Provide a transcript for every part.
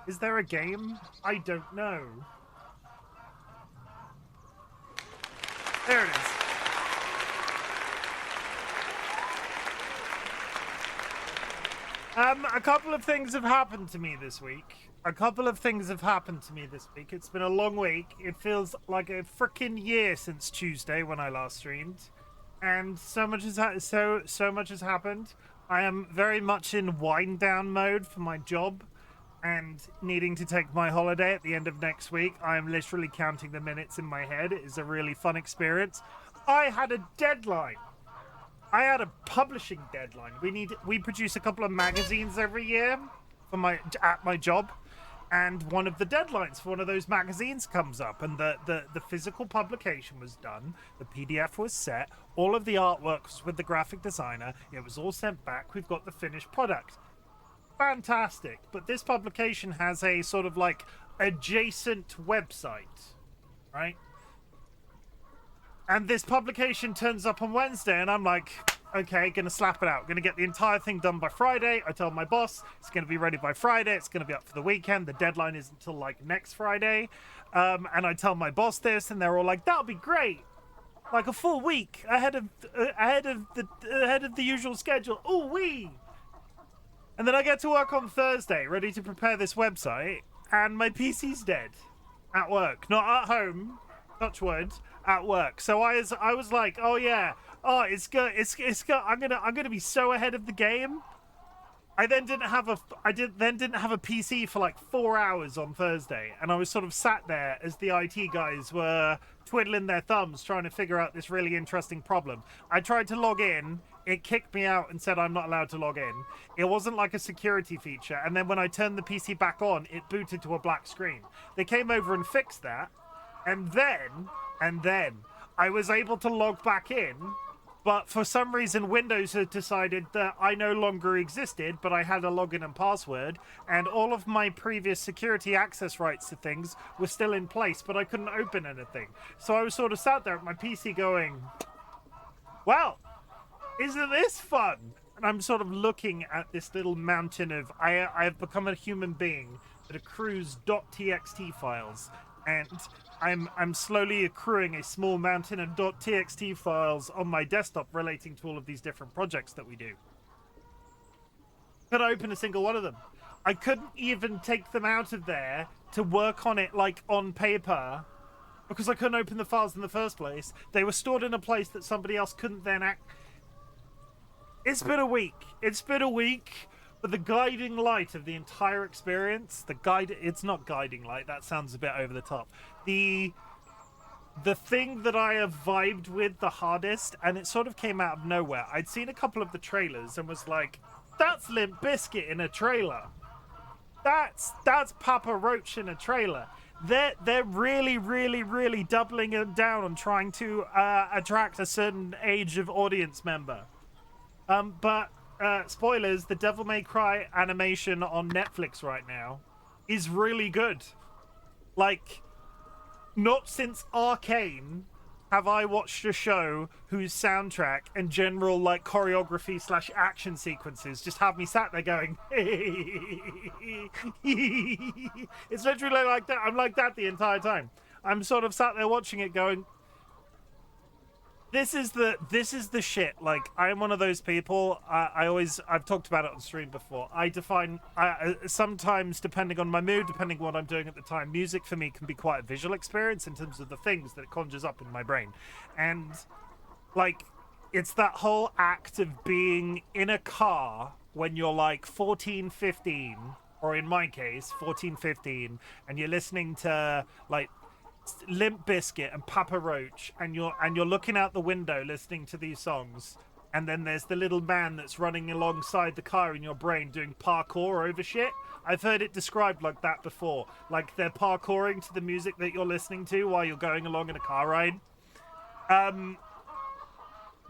Is there a game? I don't know. There it is. A couple of things have happened to me this week. It's been a long week. It feels like a freaking year since Tuesday when I last streamed, and so much has happened. I am very much in wind down mode for my job, and needing to take my holiday at the end of next week. I am literally counting the minutes in my head. It is a really fun experience. I had a deadline. I had a publishing deadline. We produce a couple of magazines every year for at my job, and one of the deadlines for one of those magazines comes up, and the physical publication was done, the PDF was set, all of the artwork was with the graphic designer, it was all sent back, we've got the finished product. Fantastic. But this publication has a sort of like adjacent website, right? And this publication turns up on Wednesday, and I'm like, okay, gonna slap it out. Gonna get the entire thing done by Friday. I told my boss it's gonna be ready by Friday. It's gonna be up for the weekend. The deadline is until like next Friday. And I tell my boss this, and they're all like, that'll be great. Like a full week ahead of the usual schedule. Ooh wee. And then I get to work on Thursday, ready to prepare this website, and my PC's dead at work, not at home. Touch wood. At work. So I was like, oh yeah, it's good. It's good. I'm gonna be so ahead of the game. I then didn't have a PC for like 4 hours on Thursday, and I was sort of sat there as the IT guys were twiddling their thumbs trying to figure out this really interesting problem. I tried to log in, it kicked me out and said I'm not allowed to log in. It wasn't like a security feature, and then when I turned the PC back on, it booted to a black screen. They came over and fixed that, and then I was able to log back in, but for some reason Windows had decided that I no longer existed, but I had a login and password, and all of my previous security access rights to things were still in place, but I couldn't open anything. So I was sort of sat there at my PC going, well, isn't this fun? And I'm sort of looking at this little mountain of I have become a human being that accrues .txt files, and I'm slowly accruing a small mountain of .txt files on my desktop relating to all of these different projects that we do. Could I open a single one of them? I couldn't even take them out of there to work on it like on paper because I couldn't open the files in the first place. They were stored in a place that somebody else couldn't then act. It's been a week. But the guiding light of the entire experience, it's not guiding light, that sounds a bit over the top. The thing that I have vibed with the hardest, and it sort of came out of nowhere. I'd seen a couple of the trailers and was like, that's Limp Bizkit in a trailer. That's Papa Roach in a trailer. They're really, really, really doubling it down on trying to attract a certain age of audience member. But spoilers, the Devil May Cry animation on Netflix right now is really good. Like, not since Arcane have I watched a show whose soundtrack and general like choreography / action sequences just have me sat there going it's literally like that. I'm like that the entire time. I'm sort of sat there watching it going, This is the shit. Like, I'm one of those people. I've talked about it on stream before. Sometimes, depending on my mood, depending on what I'm doing at the time, music for me can be quite a visual experience in terms of the things that it conjures up in my brain. And, like, it's that whole act of being in a car when you're like 14, 15, or in my case, 14, 15, and you're listening to, like, Limp Bizkit and Papa Roach, and you're looking out the window listening to these songs, and then there's the little man that's running alongside the car in your brain doing parkour over shit. I've heard it described like that before, like they're parkouring to the music that you're listening to while you're going along in a car ride.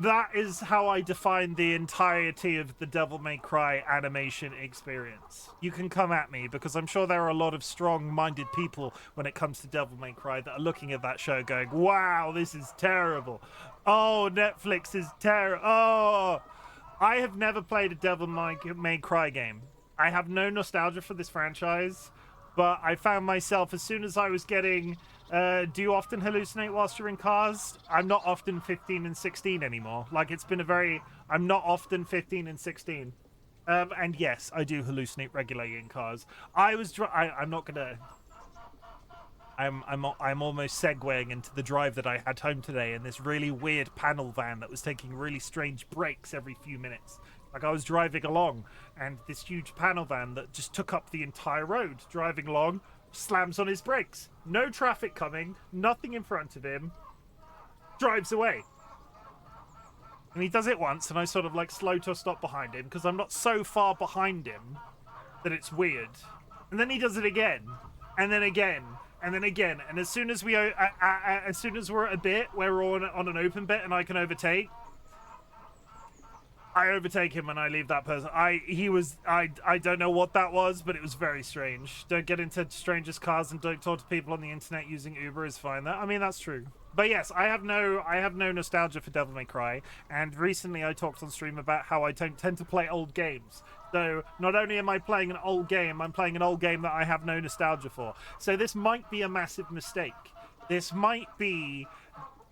That is how I define the entirety of the Devil May Cry animation experience. You can come at me, because I'm sure there are a lot of strong-minded people when it comes to Devil May Cry that are looking at that show going, wow, this is terrible. Oh, Netflix is terrible. Oh, I have never played a Devil May Cry game. I have no nostalgia for this franchise. But I found myself, as soon as I was getting, do you often hallucinate whilst you're in cars? I'm not often 15 and 16 anymore. Like, it's been a very, I'm not often 15 and 16. And yes, I do hallucinate regularly in cars. I'm not gonna, I'm almost segueing into the drive that I had home today in this really weird panel van that was taking really strange breaks every few minutes. Like, I was driving along, and this huge panel van that just took up the entire road, driving along, slams on his brakes. No traffic coming, nothing in front of him, drives away. And he does it once, and I sort of like slow to a stop behind him, because I'm not so far behind him that it's weird. And then he does it again, and then again, and then again. And as soon as we're at a bit where we're on an open bit and I can overtake, I overtake him and I leave that person. I don't know what that was, but it was very strange. Don't get into strangers' cars and don't talk to people on the internet using Uber is fine. I mean, that's true. But yes, I have no nostalgia for Devil May Cry. And recently I talked on stream about how I don't tend to play old games. So not only am I playing an old game, I'm playing an old game that I have no nostalgia for. So this might be a massive mistake. This might be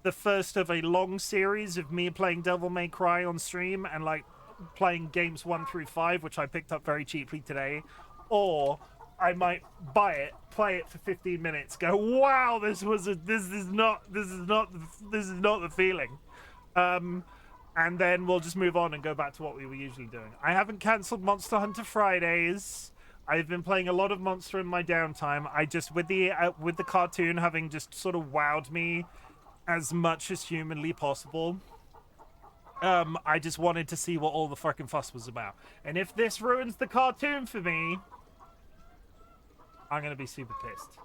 the first of a long series of me playing Devil May Cry on stream and like playing games 1 through 5, which I picked up very cheaply today, or I might buy it, play it for 15 minutes, go, wow, this is not the feeling, and then we'll just move on and go back to what we were usually doing. I haven't cancelled Monster Hunter Fridays. I've been playing a lot of Monster in my downtime. I just with the cartoon having just sort of wowed me as much as humanly possible, I just wanted to see what all the fucking fuss was about. And if this ruins the cartoon for me, I'm gonna be super pissed.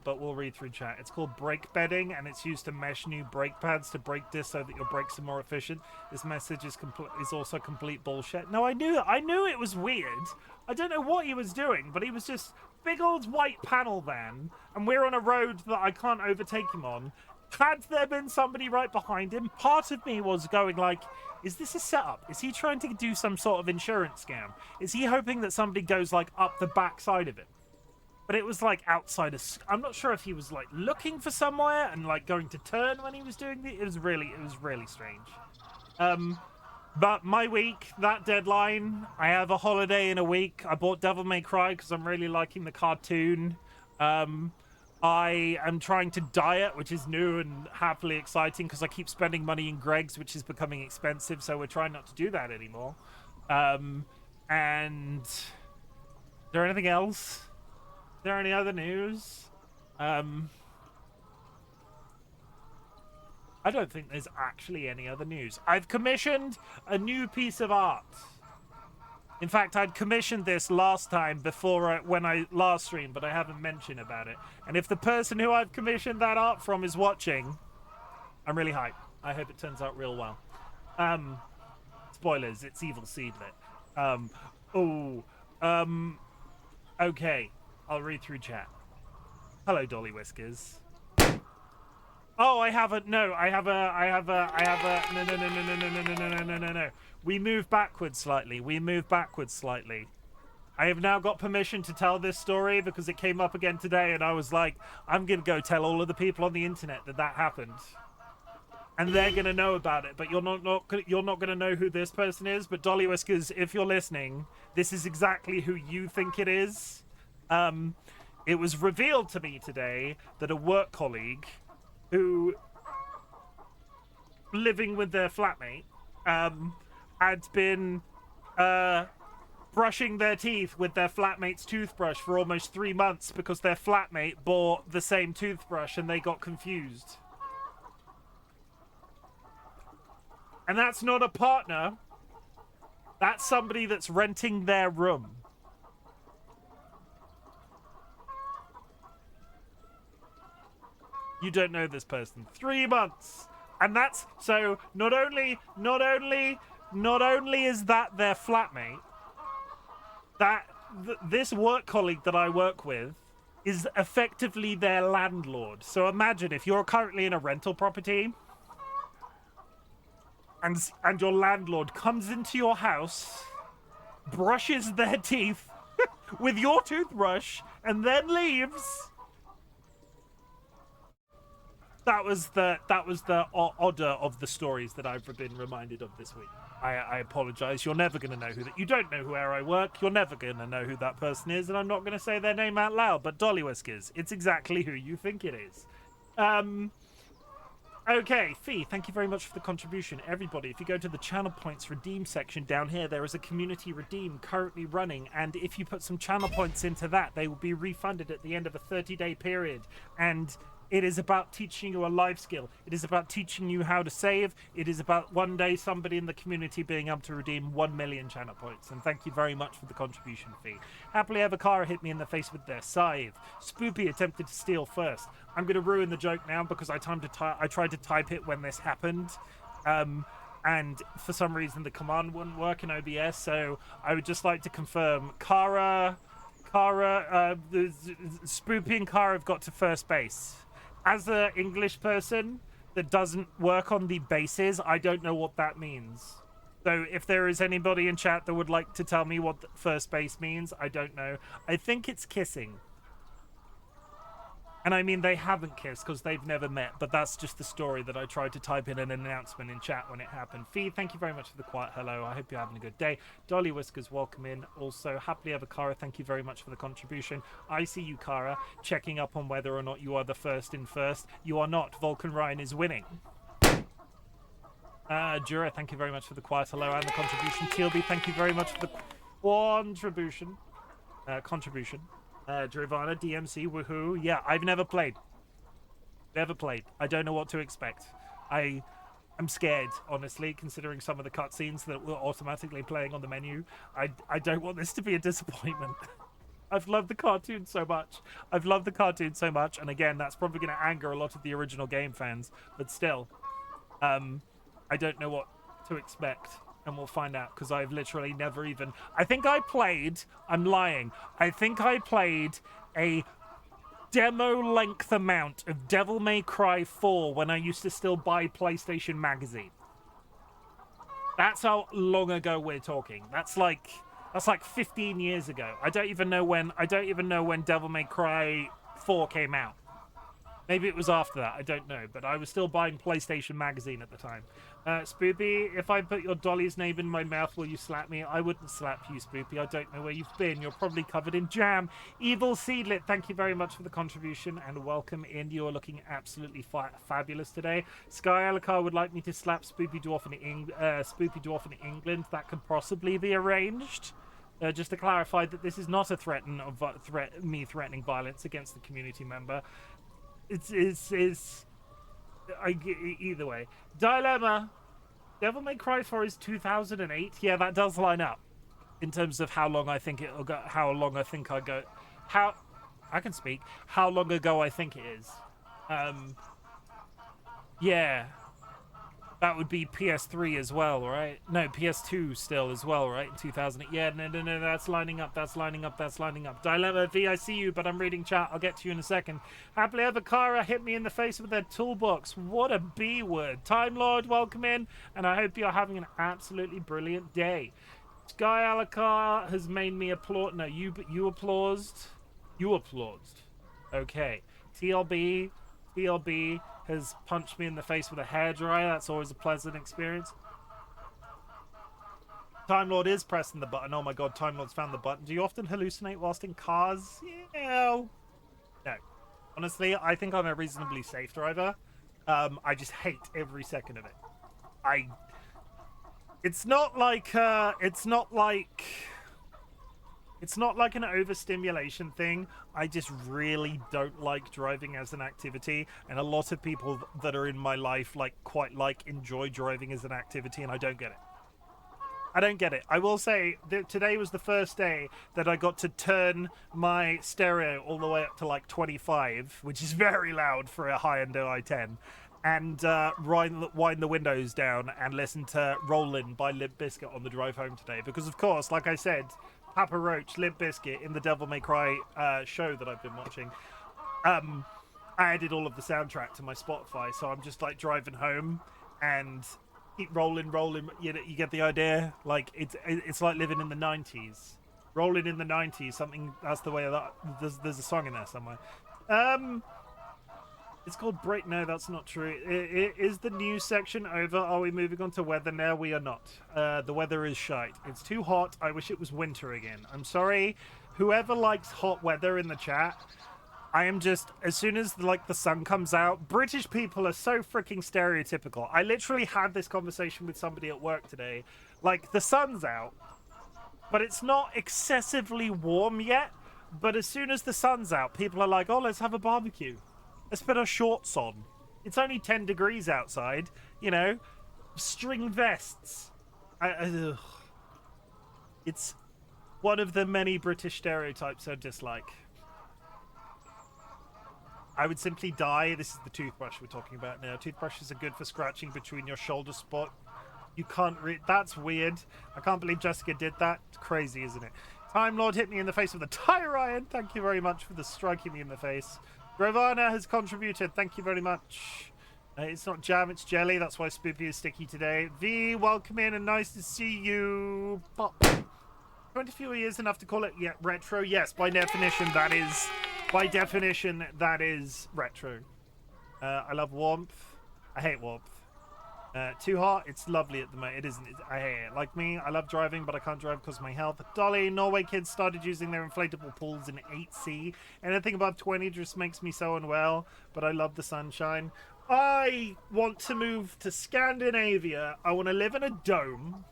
But we'll read through chat. It's called brake bedding, and it's used to mesh new brake pads to brake discs so that your brakes are more efficient. This message is also complete bullshit. No, I knew it was weird. I don't know what he was doing, but he was just big old white panel van, and we're on a road that I can't overtake him on. Had there been somebody right behind him, part of me was going like, is this a setup? Is he trying to do some sort of insurance scam? Is he hoping that somebody goes like up the back side of it? But it was like outside of... I'm not sure if he was like looking for somewhere and like going to turn when he was doing it. It was really strange. But my week, that deadline, I have a holiday in a week. I bought Devil May Cry because I'm really liking the cartoon. I am trying to diet, which is new and happily exciting because I keep spending money in Greg's, which is becoming expensive, so we're trying not to do that anymore. And is there anything else? Is there any other news? I don't think there's actually any other news. I've commissioned a new piece of art. In fact, I'd commissioned this last time when I last streamed, but I haven't mentioned about it. And if the person who I've commissioned that art from is watching, I'm really hyped. I hope it turns out real well. Spoilers, it's Evil Seedlet. Okay, I'll read through chat. Hello, DollyWhiskers. Oh, I have a no. No. We move backwards slightly. I have now got permission to tell this story because it came up again today, and I was like, I'm gonna go tell all of the people on the internet that happened, and they're gonna know about it. But you're not gonna know who this person is. But DollyWhiskers, if you're listening, this is exactly who you think it is. It was revealed to me today that a work colleague who, living with their flatmate, had been brushing their teeth with their flatmate's toothbrush for almost 3 months because their flatmate bought the same toothbrush and they got confused. And that's not a partner. That's somebody that's renting their room. You don't know this person. 3 months. And that's so not only is that their flatmate, this work colleague that I work with is effectively their landlord. So imagine if you're currently in a rental property and your landlord comes into your house, brushes their teeth with your toothbrush and then leaves. That was the order of the stories that I've been reminded of this week. I apologize. You're never going to know who that. You don't know where I work. You're never going to know who that person is, and I'm not going to say their name out loud. But DollyWhiskers, it's exactly who you think it is. Okay, Fee, thank you very much for the contribution. Everybody, if you go to the channel points redeem section down here, there is a community redeem currently running, and if you put some channel points into that, they will be refunded at the end of a 30-day period. And it is about teaching you a life skill. It is about teaching you how to save. It is about one day somebody in the community being able to redeem 1 million channel points. And thank you very much for the contribution fee. Happily Ever Kara hit me in the face with their scythe. Spoopy attempted to steal first. I'm going to ruin the joke now because I tried to type it when this happened. And for some reason the command wouldn't work in OBS. So I would just like to confirm Kara, Spoopy and Kara have got to first base. As an English person that doesn't work on the bases, I don't know what that means. So if there is anybody in chat that would like to tell me what first base means, I don't know. I think it's kissing. And I mean, they haven't kissed because they've never met, but that's just the story that I tried to type in an announcement in chat when it happened. Fee, thank you very much for the quiet hello. I hope you're having a good day. DollyWhiskers, welcome in. Also, Happily Ever Kara, thank you very much for the contribution. I see you, Kara, checking up on whether or not you are the first in first. You are not. Vulcan Ryan is winning. Jura, thank you very much for the quiet hello and the contribution. TLB, thank you very much for the contribution. Dravana, DMC, woohoo. Yeah, I've never played. I don't know what to expect. I'm scared, honestly, considering some of the cutscenes that were automatically playing on the menu. I don't want this to be a disappointment. I've loved the cartoon so much. And again, that's probably going to anger a lot of the original game fans. But still, I don't know what to expect. And we'll find out, because I've literally never even... I'm lying. I think I played a demo-length amount of Devil May Cry 4 when I used to still buy PlayStation Magazine. That's how long ago we're talking. That's like 15 years ago. I don't even know when Devil May Cry 4 came out. Maybe it was after that, I don't know, but I was still buying PlayStation Magazine at the time. Spoopy, if I put your Dolly's name in my mouth, will you slap me? I wouldn't slap you, Spoopy. I don't know where you've been. You're probably covered in jam. Evil Seedlet, thank you very much for the contribution, and welcome in. You're looking absolutely fabulous today. Sky Alakar would like me to slap Spoopy Dwarf in England. That could possibly be arranged. Just to clarify that this is not a me threatening violence against the community member. Either way. Dilemma. Devil May Cry 4 is 2008. Yeah, that does line up in terms of how long I think it'll go. How long I can speak. How long ago I think it is. Yeah. That would be PS3 as well, right? No, PS2 still as well, right? In 2008. Yeah, no, that's lining up. Dilemma V, I see you, but I'm reading chat. I'll get to you in a second. Happily Ever Kara hit me in the face with their toolbox. What a B word. Time Lord, welcome in, and I hope you're having an absolutely brilliant day. Sky Alakar has made me applaud. No, you applauded. You applauded. Okay. TLB has punched me in the face with a hairdryer. That's always a pleasant experience. Time Lord is pressing the button. Oh my god, Time Lord's found the button. Do you often hallucinate whilst in cars? Yeah. No. Honestly, I think I'm a reasonably safe driver. I just hate every second of it. It's not like an overstimulation thing. I just really don't like driving as an activity, and a lot of people that are in my life enjoy driving as an activity, and I don't get it. I will say that today was the first day that I got to turn my stereo all the way up to like 25, which is very loud for a high-end i10, and wind the windows down and listen to Rollin' by Limp Bizkit on the drive home today, because of course, like I said, Papa Roach, Limp Bizkit in the Devil May Cry show that I've been watching. I added all of the soundtrack to my Spotify, so I'm just like driving home and keep rolling. You get the idea? Like it's like living in the 90s. Rolling in the 90s, something, that's the way that, there's a song in there somewhere. It's called Break. No, that's not true. Is the news section over? Are we moving on to weather now? We are not. The weather is shite. It's too hot. I wish it was winter again. I'm sorry. Whoever likes hot weather in the chat, I am just, as soon as like the sun comes out, British people are so freaking stereotypical. I literally had this conversation with somebody at work today. Like, the sun's out, but it's not excessively warm yet. But as soon as the sun's out, people are like, oh, let's have a barbecue. Let's put our shorts on. It's only 10 degrees outside, you know. String vests. It's one of the many British stereotypes I dislike. I would simply die. This is the toothbrush we're talking about now. Toothbrushes are good for scratching between your shoulder spot. You can't that's weird. I can't believe Jessica did that. It's crazy, isn't it? Time Lord hit me in the face with a tire iron. Thank you very much for the striking me in the face. Gravana has contributed. Thank you very much. It's not jam, it's jelly. That's why Spoopy is sticky today. V, welcome in and nice to see you. Pop. 24 years enough to call it retro? Yes, by definition that is retro. I love warmth. I hate warmth. Too hot, it's lovely at the moment. It isn't. I hate it. Like me, I love driving, but I can't drive because of my health. Dolly, Norway kids started using their inflatable pools in 8C. Anything above 20 just makes me so unwell, but I love the sunshine. I want to move to Scandinavia. I want to live in a dome.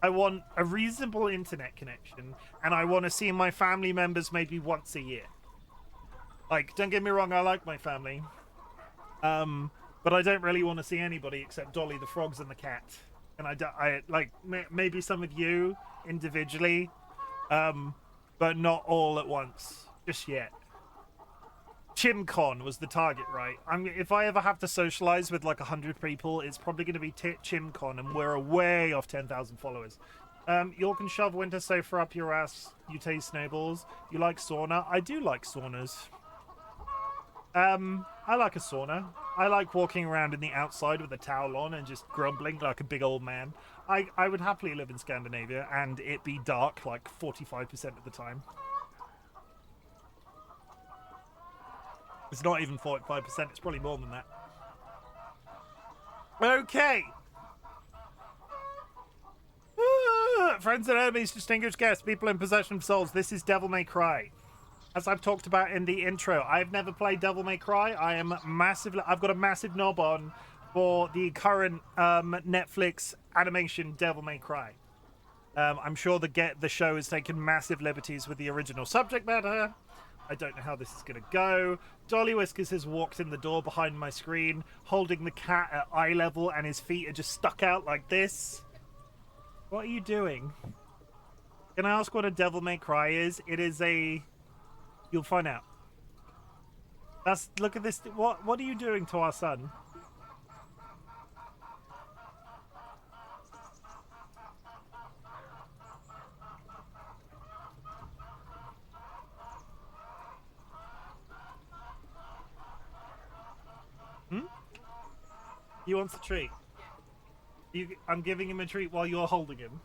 I want a reasonable internet connection, and I want to see my family members maybe once a year. Like, don't get me wrong, I like my family. But I don't really want to see anybody except Dolly, the frogs, and the cat. And I like maybe some of you individually, but not all at once just yet. ChimCon was the target, right? If I ever have to socialize with like 100 people, it's probably going to be ChimCon, and we're way off 10,000 followers. You can shove winter sofa up your ass. You taste snowballs. You like sauna? I do like saunas. I like a sauna. I like walking around in the outside with a towel on and just grumbling like a big old man. I would happily live in Scandinavia and it be dark like 45% of the time. It's not even 45%, it's probably more than that. Okay. Friends and enemies, distinguished guests, people in possession of souls, this is Devil May Cry. As I've talked about in the intro, I've never played Devil May Cry. I've got a massive knob on for the current Netflix animation Devil May Cry. I'm sure the show has taken massive liberties with the original subject matter. I don't know how this is going to go. DollyWhiskers has walked in the door behind my screen, holding the cat at eye level, and his feet are just stuck out like this. What are you doing? Can I ask what a Devil May Cry is? It is a... You'll find out. Look at this. What are you doing to our son? He wants a treat. I'm giving him a treat while you're holding him.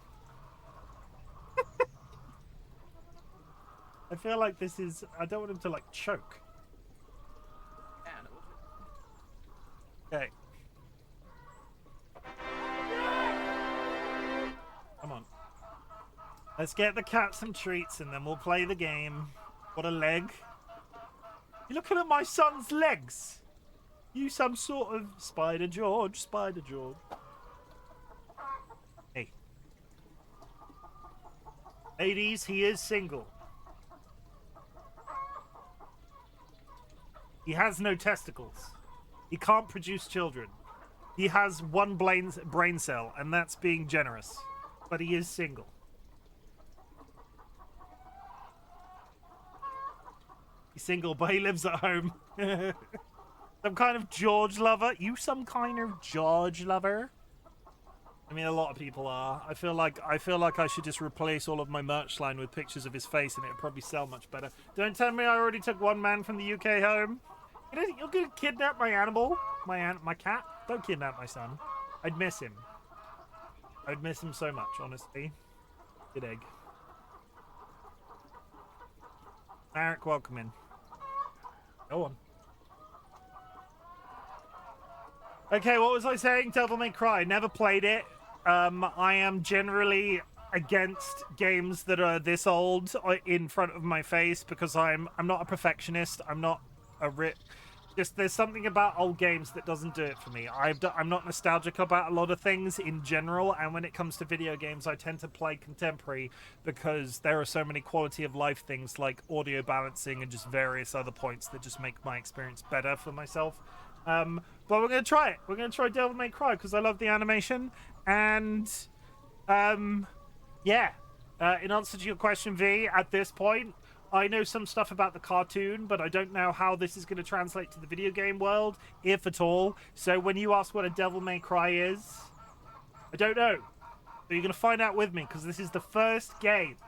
I feel like this is... I don't want him to, like, choke. Okay. Come on. Let's get the cat some treats and then we'll play the game. What a leg. You're looking at my son's legs. You some sort of Spider George. Spider George. Hey. Ladies, he is single. He has no testicles. He can't produce children. He has one brain cell, and that's being generous. But he is single. He's single, but he lives at home. Some kind of George lover? You some kind of George lover? I mean, a lot of people are. I feel like I should just replace all of my merch line with pictures of his face, and it'd probably sell much better. Don't tell me I already took one man from the UK home. You're gonna kidnap my animal? My cat? Don't kidnap my son. I'd miss him. I'd miss him so much, honestly. Good egg. Eric, welcome in. Go on. Okay, what was I saying? Devil May Cry. Never played it. I am generally against games that are this old in front of my face because I'm not a perfectionist. I'm not a just there's something about old games that doesn't do it for me. I'm not nostalgic about a lot of things in general, and when it comes to video games, I tend to play contemporary because there are so many quality of life things like audio balancing and just various other points that just make my experience better for myself. But we're going to try it. We're going to try Devil May Cry because I love the animation. And, yeah. In answer to your question, V, at this point, I know some stuff about the cartoon, but I don't know how this is going to translate to the video game world, if at all. So when you ask what a Devil May Cry is, I don't know. But you're going to find out with me because this is the first game.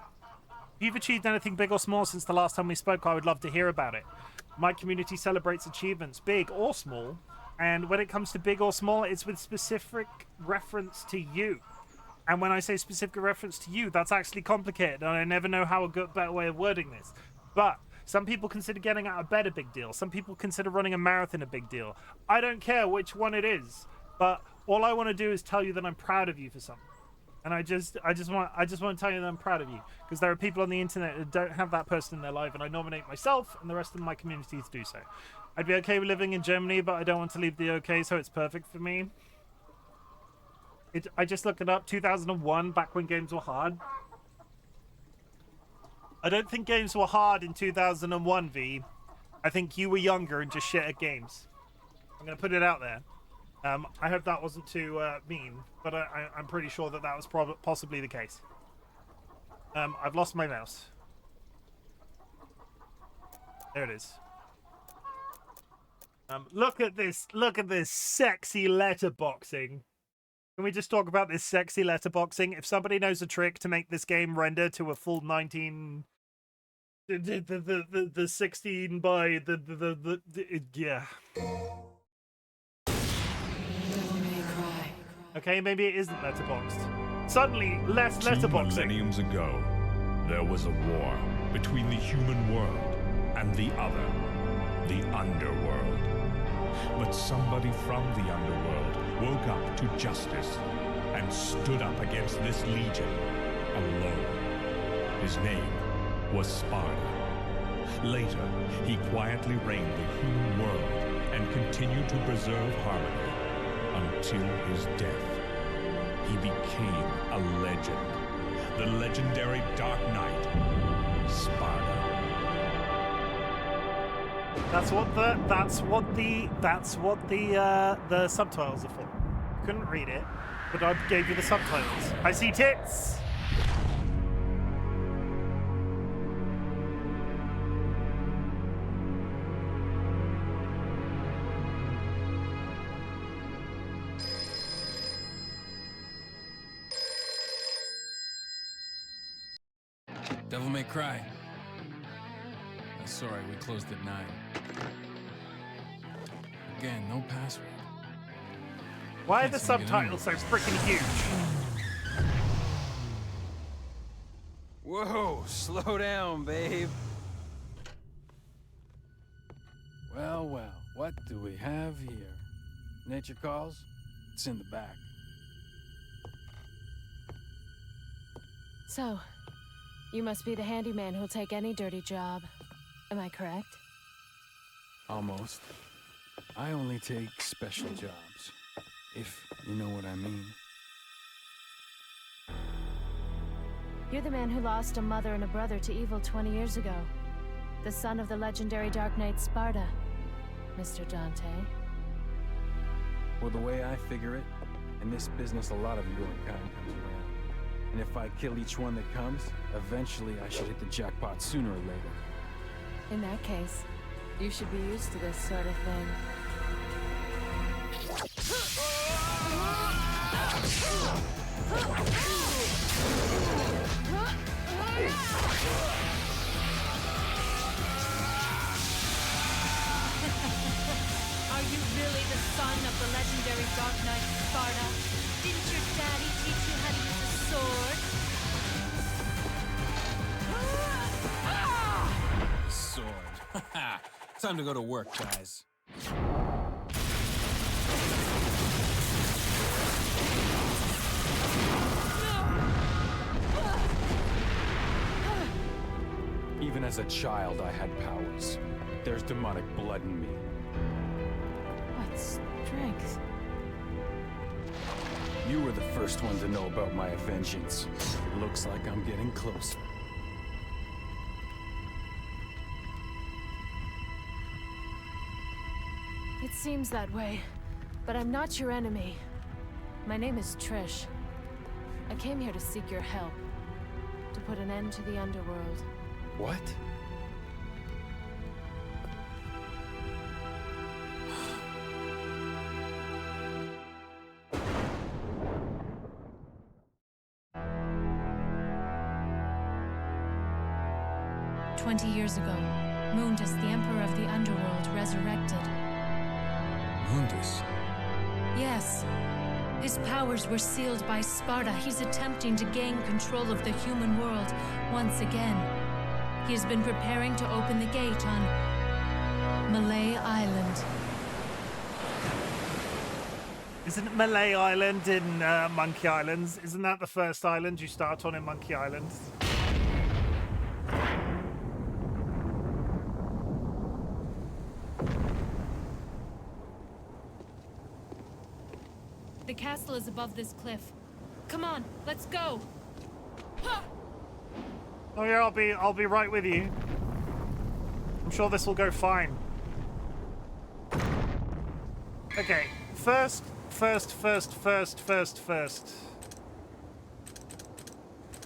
If you've achieved anything big or small since the last time we spoke, I would love to hear about it. My community celebrates achievements, big or small, and when it comes to big or small, it's with specific reference to you. And when I say specific reference to you, that's actually complicated, and I never know how a good better way of wording this. But some people consider getting out of bed a big deal. Some people consider running a marathon a big deal. I don't care which one it is, but all I want to do is tell you that I'm proud of you for something. And I just want to tell you that I'm proud of you because there are people on the internet that don't have that person in their life, and I nominate myself and the rest of my community to do so. I'd be okay with living in Germany, but I don't want to leave the UK, so it's perfect for me. I just looked it up. 2001, back when games were hard. I don't think games were hard in 2001, V. I think you were younger and just shit at games. I'm gonna put it out there. I hope that wasn't too mean, but I'm pretty sure that was possibly the case. I've lost my mouse. There it is. Look at this sexy letterboxing. Can we just talk about this sexy letterboxing? If somebody knows a trick to make this game render to a full 19... The 16 by yeah. Okay, maybe it isn't letterboxed. Suddenly, less letterboxing. 2 millenniums ago, there was a war between the human world and the other, the underworld. But somebody from the underworld woke up to justice and stood up against this legion alone. His name was Sparta. Later, he quietly reigned the human world and continued to preserve harmony until his death. He became a legend. The legendary Dark Knight, Sparta. That's what the subtitles are for. Couldn't read it, but I gave you the subtitles. I see tits. Devil May Cry. Sorry, we closed at 9. Again, no password. Why are the subtitles so freaking huge? Whoa, slow down, babe. Well, well, what do we have here? Nature calls? It's in the back. So, you must be the handyman who'll take any dirty job. Am I correct? Almost. I only take special jobs, if you know what I mean. You're the man who lost a mother and a brother to evil 20 years ago. The son of the legendary Dark Knight Sparta, Mr. Dante. Well, the way I figure it, in this business a lot of your kind comes around. And if I kill each one that comes, eventually I should hit the jackpot sooner or later. In that case, you should be used to this sort of thing. Are you really the son of the legendary Dark Knight Sparta? Didn't your daddy teach you how to use a sword? Time to go to work, guys. Even as a child, I had powers. There's demonic blood in me. What strength? You were the first one to know about my vengeance. It looks like I'm getting closer. It seems that way, but I'm not your enemy. My name is Trish. I came here to seek your help, to put an end to the underworld. What? Years ago, Mundus, the Emperor of the Underworld, resurrected. Mundus? Yes. His powers were sealed by Sparta. He's attempting to gain control of the human world once again. He has been preparing to open the gate on Malay Island. Isn't it Malay Island in Monkey Islands? Isn't that the first island you start on in Monkey Island? The castle is above this cliff. Come on, let's go! Oh yeah, I'll be right with you. I'm sure this will go fine. Okay, first.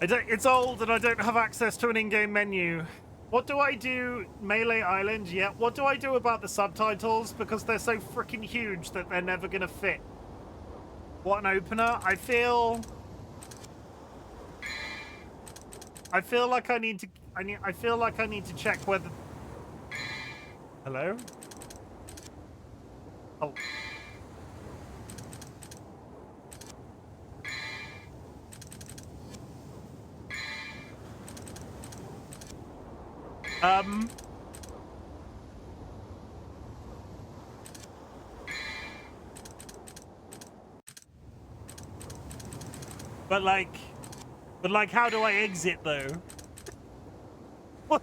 It's old and I don't have access to an in-game menu. What do I do? Melee Island, yeah. What do I do about the subtitles? Because they're so freaking huge that they're never gonna fit. What an opener. I feel like I need to check whether... Hello? Oh. But like, how do I exit though? What?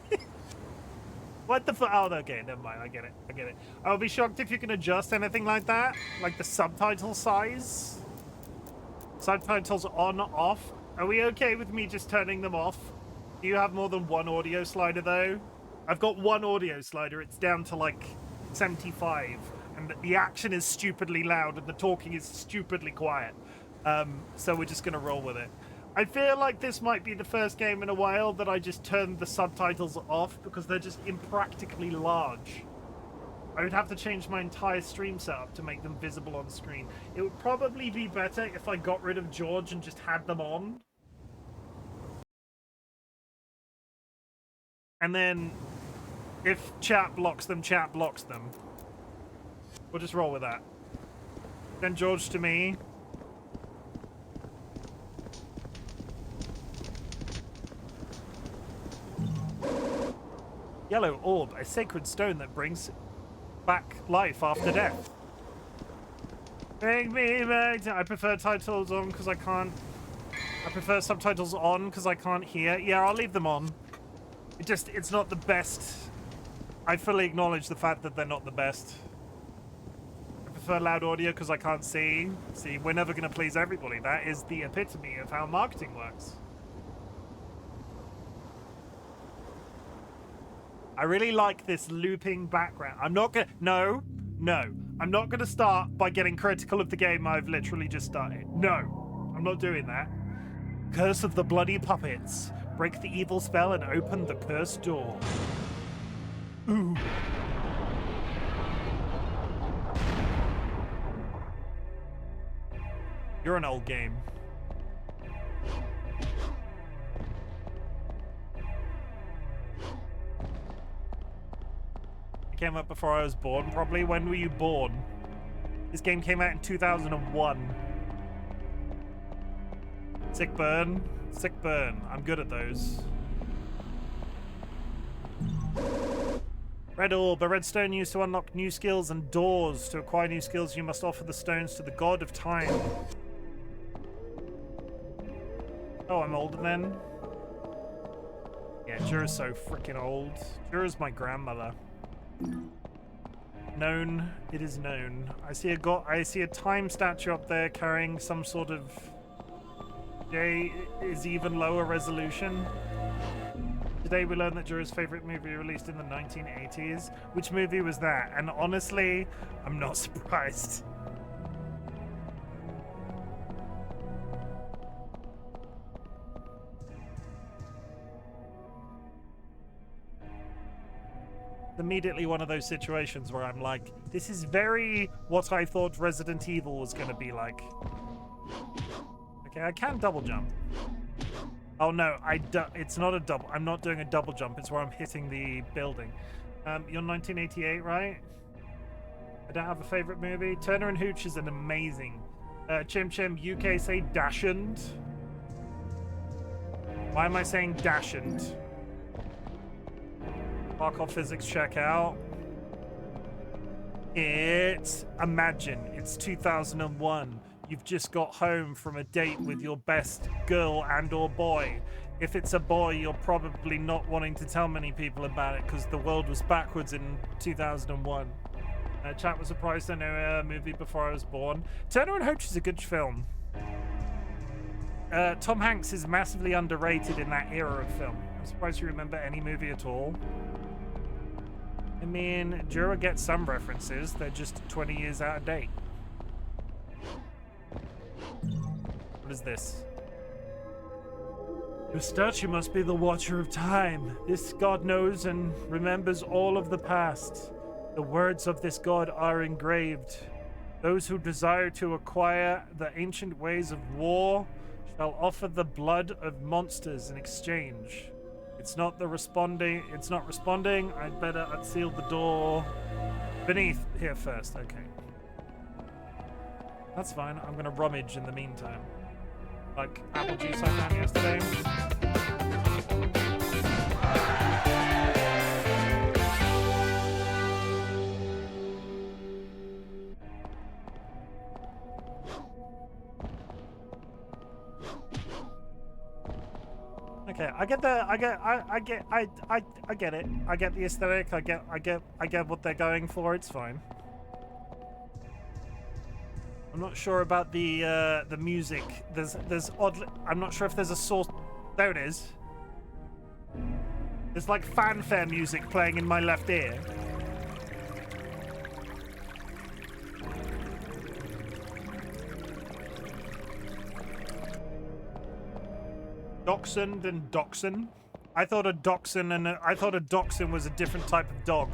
What the fuck? Oh, okay, never mind. I get it. I'll be shocked if you can adjust anything like that, like the subtitle size. Subtitles on, off. Are we okay with me just turning them off? Do you have more than one audio slider though? I've got one audio slider. It's down to like 75, and the action is stupidly loud and the talking is stupidly quiet. So we're just gonna roll with it. I feel like this might be the first game in a while that I just turned the subtitles off because they're just impractically large. I would have to change my entire stream setup to make them visible on screen. It would probably be better if I got rid of George and just had them on. And then if chat blocks them, chat blocks them. We'll just roll with that. Then George to me. Yellow orb, a sacred stone that brings back life after death. Bring me back. I prefer titles on because I can't. I prefer subtitles on because I can't hear. Yeah, I'll leave them on. It's not the best. I fully acknowledge the fact that they're not the best. I prefer loud audio because I can't see. See, we're never going to please everybody. That is the epitome of how marketing works. I really like this looping background. I'm not gonna... No. I'm not gonna start by getting critical of the game I've literally just started. No. I'm not doing that. Curse of the Bloody Puppets. Break the evil spell and open the cursed door. Ooh. You're an old game. Came out before I was born, probably. When were you born? This game came out in 2001. Sick burn. Sick burn. I'm good at those. Red orb. A red stone used to unlock new skills and doors. To acquire new skills, you must offer the stones to the god of time. Oh, I'm older then. Yeah, Jura's so freaking old. Jura's my grandmother. Known. It is known. I see a time statue up there carrying some sort of J is even lower resolution. Today we learned that Jura's favorite movie released in the 1980s. Which movie was that? And honestly, I'm not surprised. Immediately one of those situations where I'm like, this is very what I thought Resident Evil was going to be like. Okay, I can double jump. Oh no, it's not a double. I'm not doing a double jump. It's where I'm hitting the building. You're 1988, right? I don't have a favorite movie. Turner and Hooch is an amazing. Chim, UK say dashend. Why am I saying dashend? Markov physics check out. Imagine it's 2001. You've just got home from a date with your best girl and or boy. If it's a boy, you're probably not wanting to tell many people about it because the world was backwards in 2001. Chat was surprised I know a movie before I was born. Turner and Hooch is a good film. Tom Hanks is massively underrated in that era of film. I'm surprised you remember any movie at all. I mean, Jura gets some references. They're just 20 years out of date. What is this? Your statue must be the Watcher of Time. This god knows and remembers all of the past. The words of this god are engraved. Those who desire to acquire the ancient ways of war shall offer the blood of monsters in exchange. It's not responding. I'd better unseal the door beneath here first. Okay. That's fine. I'm gonna rummage in the meantime. Like apple juice I found yesterday. Okay, I get it. I get the aesthetic. I get what they're going for. It's fine. I'm not sure about the music. There's oddly. I'm not sure if there's a source. There it is. There's like fanfare music playing in my left ear. Dachshund and dachshund. I thought a dachshund was a different type of dog.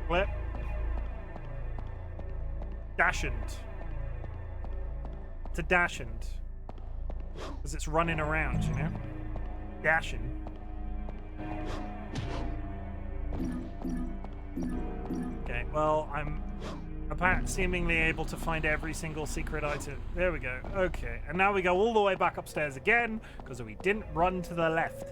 Flip. Dachshund. It's a dachshund. Because it's running around, you know? Dachshund. Okay, well, I'm seemingly able to find every single secret item. There we go. Okay, and now we go all the way back upstairs again because we didn't run to the left.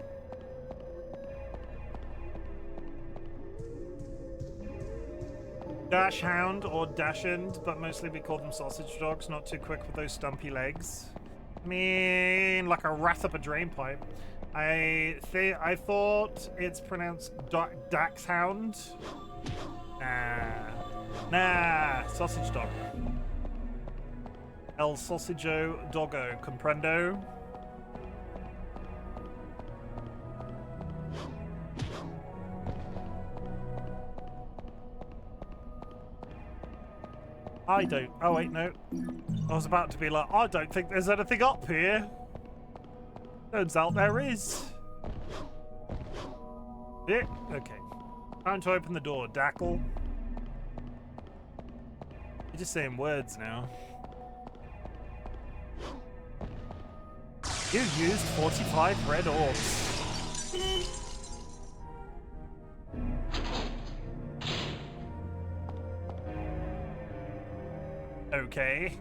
Dash hound or dachshund, but mostly we call them sausage dogs. Not too quick with those stumpy legs. I mean, like a rat up a drain pipe. I thought it's pronounced Dax hound. Nah, sausage dog. El sausaggio doggo, comprendo? I don't. Oh, wait, no. I was about to be like, I don't think there's anything up here. Turns out there is. Yeah, okay. Time to open the door, Dackle. You're just saying words now. You used 45 red orbs. Okay.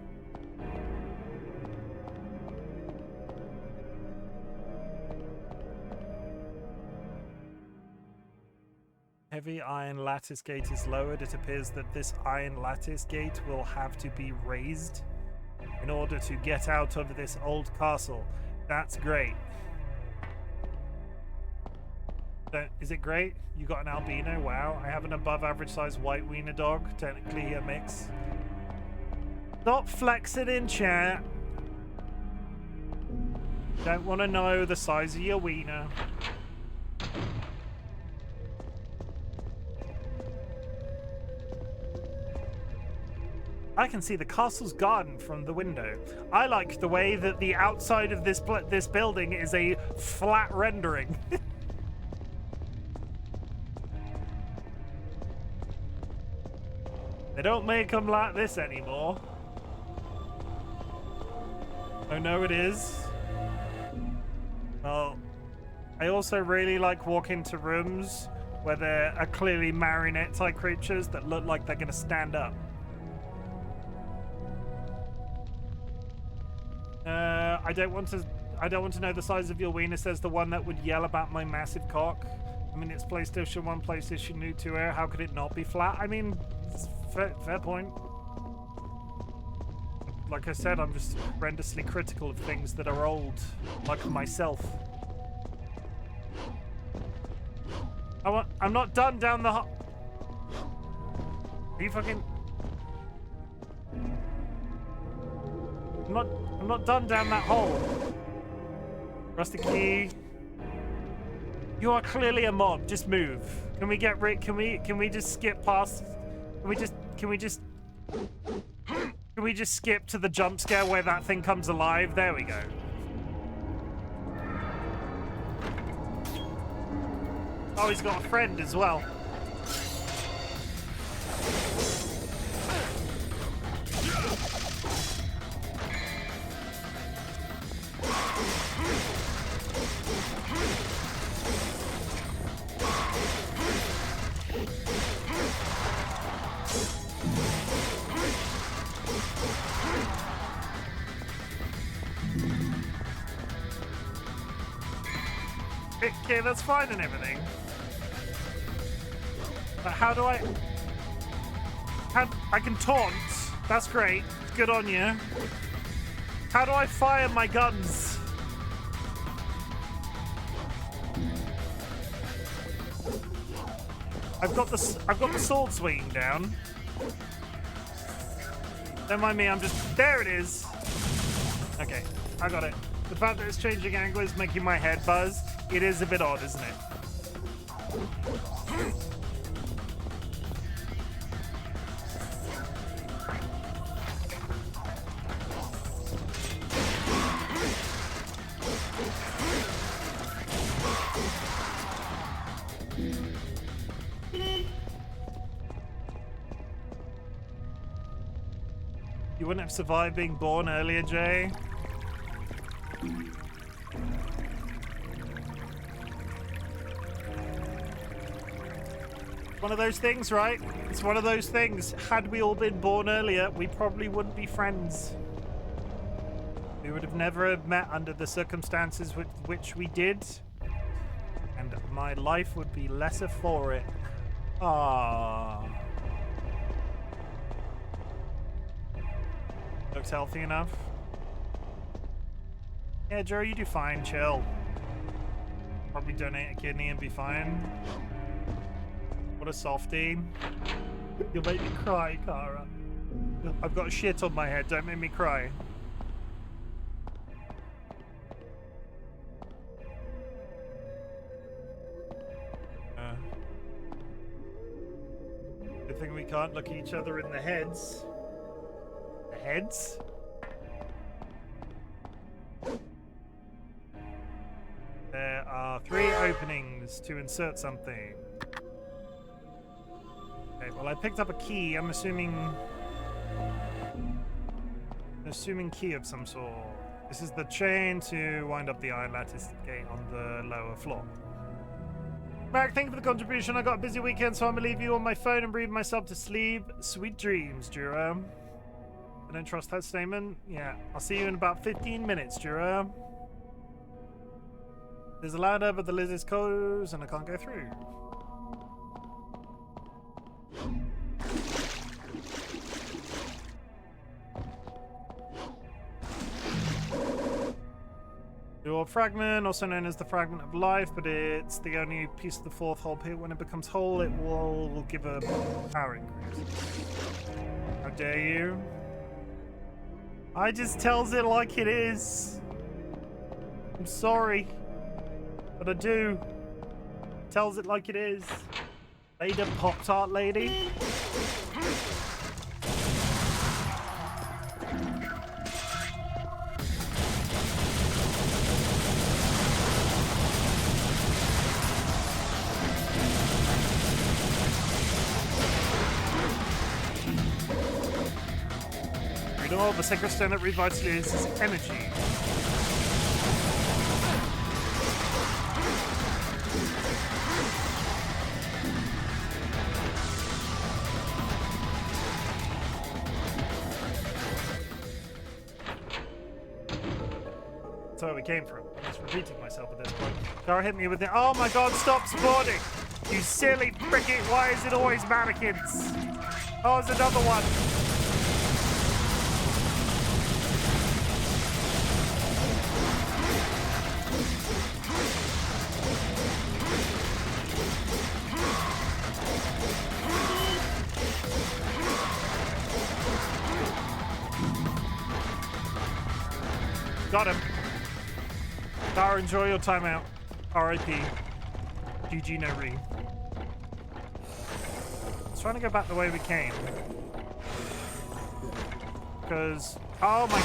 heavy iron lattice gate is lowered, it appears that this iron lattice gate will have to be raised in order to get out of this old castle. That's great. Is it great? You got an albino? Wow. I have an above average size white wiener dog. Technically a mix. Stop flexing in chat. Don't want to know the size of your wiener. I can see the castle's garden from the window. I like the way that the outside of this building is a flat rendering. They don't make them like this anymore. Oh no, it is. Well, I also really like walking to rooms where there are clearly marionette-type creatures that look like they're going to stand up. I don't want to know the size of your wiener, says the one that would yell about my massive cock. I mean, it's PlayStation 1, PlayStation 2 Air. How could it not be flat? I mean, it's fair point. Like I said, I'm just horrendously critical of things that are old, like myself. I'm not done down the Are you fucking... I'm not done down that hole. Rusty key. You are clearly a mob. Just move. Can we get rid? Can we just skip past? Can we just skip to the jump scare where that thing comes alive? There we go. Oh, he's got a friend as well. Okay, that's fine and everything. But how do I... I can taunt. That's great. Good on you. How do I fire my guns? I've got the sword swinging down. Don't mind me, I'm just... There it is! Okay, I got it. The fact that it's changing angle is making my head buzz. It is a bit odd, isn't it? You wouldn't have survived being born earlier, Jay. One of those things, right? It's one of those things. Had we all been born earlier, we probably wouldn't be friends. We would have never met under the circumstances with which we did. And my life would be lesser for it. Ah. Looks healthy enough. Yeah, Joe, you do fine. Chill. Probably donate a kidney and be fine. What a softie. You'll make me cry, Kara. I've got shit on my head. Don't make me cry. Good thing we can't look each other in the heads. The heads? There are 3 openings to insert something. Okay, well I picked up a key. I'm assuming key of some sort. This is the chain to wind up the iron lattice gate on the lower floor. Mark, thank you for the contribution. I got a busy weekend, so I'm gonna leave you on my phone and breathe myself to sleep. Sweet dreams, Jura. I don't trust that statement. Yeah, I'll see you in about 15 minutes, Jura. There's a ladder, but the lizard's closed and I can't go through. Your fragment, also known as the fragment of life, but it's the only piece of the fourth whole pit. When it becomes whole, it will give a power increase. How dare you? I just tells it like it is. I'm sorry, but I do. Tells it like it is. Later, Pop-Tart lady. You know, the sacred stone that revitalizes is energy. That's where we came from. I'm just repeating myself at this point. Gar hit me with the. Oh my god, stop sporting! You silly frickin'. Why is it always mannequins? Oh, it's another one. Got him. Gar, enjoy your timeout. R.I.P. GG no re. I was trying to go back the way we came. Because... Oh my...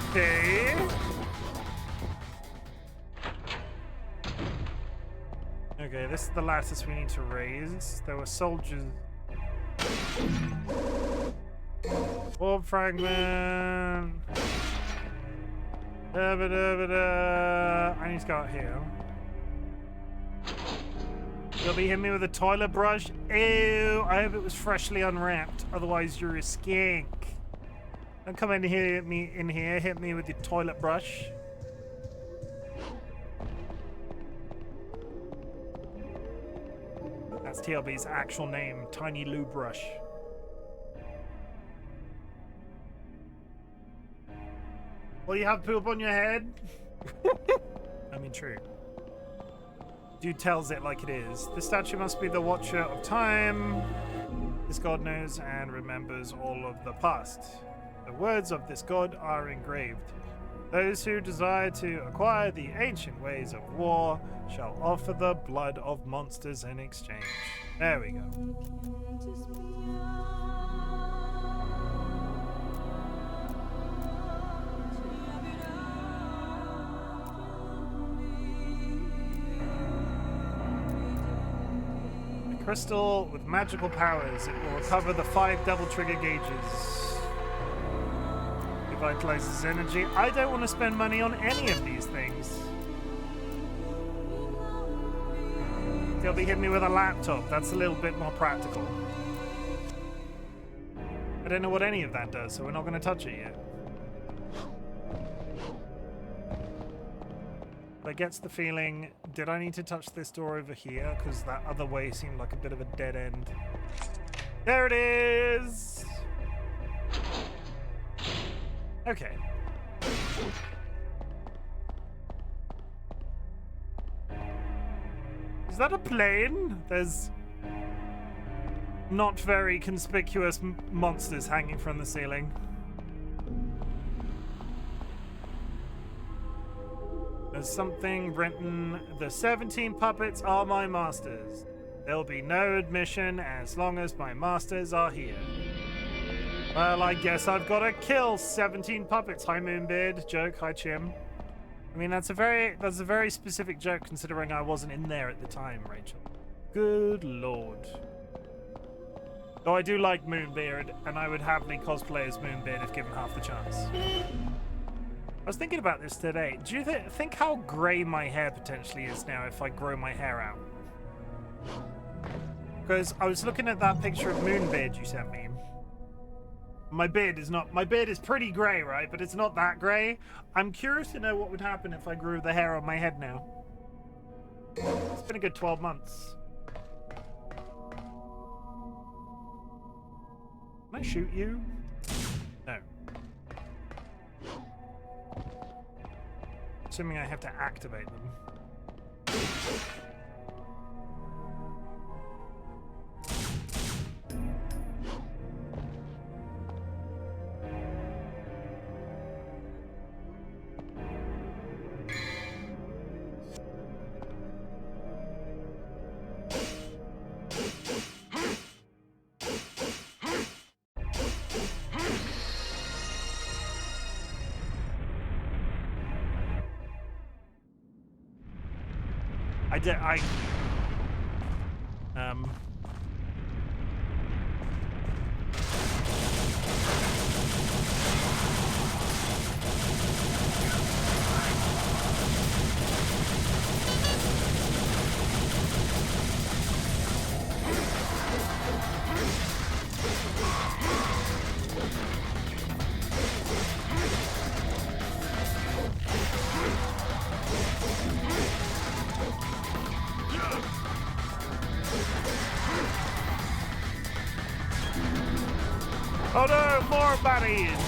Okay. Okay, this is the lattice we need to raise. There were soldiers. Orb fragment. I need to go out here. You'll be hitting me with a toilet brush. Ew, I hope it was freshly unwrapped. Otherwise, you're a skank. Don't come in here, hit me with your toilet brush. That's TLB's actual name, Tiny Lou Brush. Well, you have poop on your head? I mean, true. Dude tells it like it is. This statue must be the Watcher of Time. This god knows and remembers all of the past. The words of this god are engraved. Those who desire to acquire the ancient ways of war shall offer the blood of monsters in exchange. There we go. A crystal with magical powers. It will recover the 5 double trigger gauges. Revitalizes energy. I don't want to spend money on any of these things. They'll be hitting me with a laptop. That's a little bit more practical. I don't know what any of that does, so we're not going to touch it yet. But it gets the feeling, did I need to touch this door over here? Because that other way seemed like a bit of a dead end. There it is! Okay. Is that a plane? There's not very conspicuous monsters hanging from the ceiling. There's something written, the 17 puppets are my masters. There'll be no admission as long as my masters are here. Well, I guess I've got to kill 17 puppets. Hi, Moonbeard. Joke. Hi, Chim. I mean, that's a very specific joke considering I wasn't in there at the time, Rachel. Good lord. Though I do like Moonbeard, and I would happily cosplay as Moonbeard if given half the chance. I was thinking about this today. Do you think how grey my hair potentially is now if I grow my hair out? Because I was looking at that picture of Moonbeard you sent me. My beard is pretty grey, right? But it's not that grey. I'm curious to know what would happen if I grew the hair on my head now. It's been a good 12 months. Can I shoot you? No. Assuming I have to activate them. Oh no, more baddies!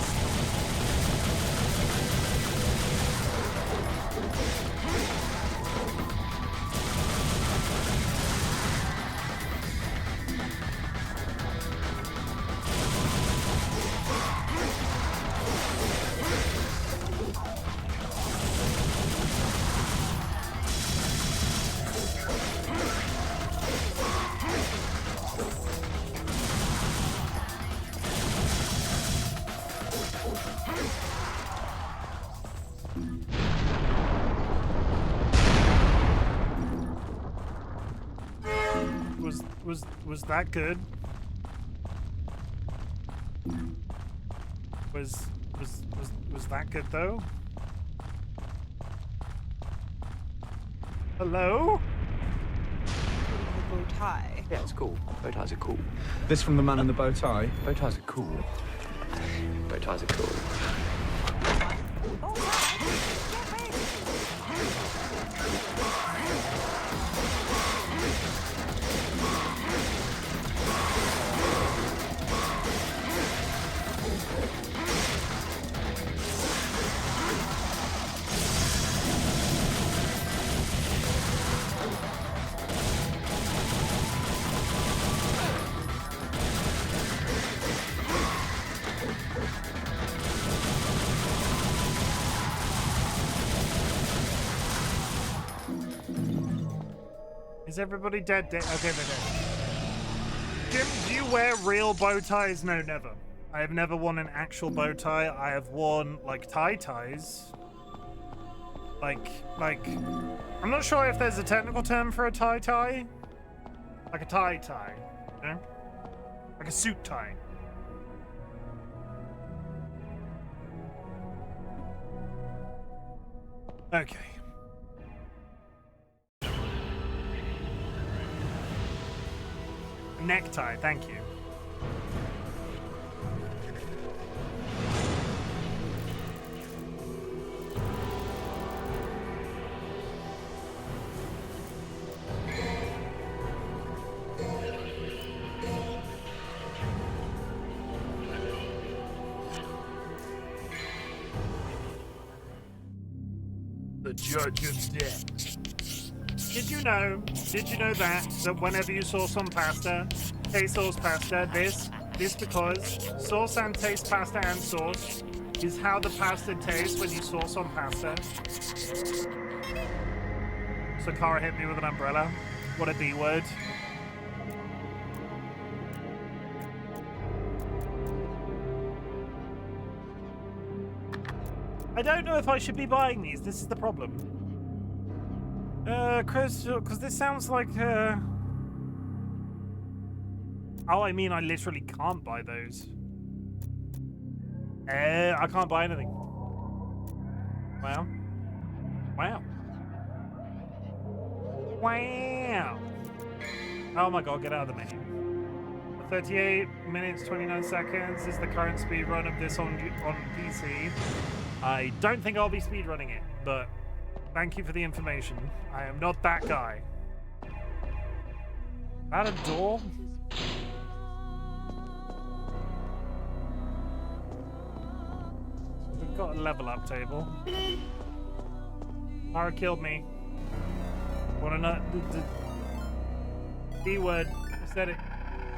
Was that good? Was that good though? Hello? The bow tie. Yeah, it's cool. Bow ties are cool. This from the man in the bow tie. Bow ties are cool. Bow ties are cool. Is everybody dead? Okay, they're dead. Jim, do you wear real bow ties? No, never. I have never worn an actual bow tie. I have worn, like, ties. Like, I'm not sure if there's a technical term for a tie. Like a tie, you know? Like a suit tie. Okay. Necktie, thank you. The judge of death. Did you know that whenever you sauce on pasta, sauce pasta, this because sauce and taste pasta and sauce is how the pasta tastes when you sauce on pasta. So Kara hit me with an umbrella. What a D word. I don't know if I should be buying these. This is the problem. Chris, because this sounds like, Oh, I mean, I literally can't buy those. I can't buy anything. Wow. Wow. Wow. Oh my god, get out of the menu. 38 minutes, 29 seconds is the current speed run of this on PC. I don't think I'll be speedrunning it, but thank you for the information. I am not that guy. Is that a door? We've got a level up table. Mara killed me. Wanna know? B word. I said it.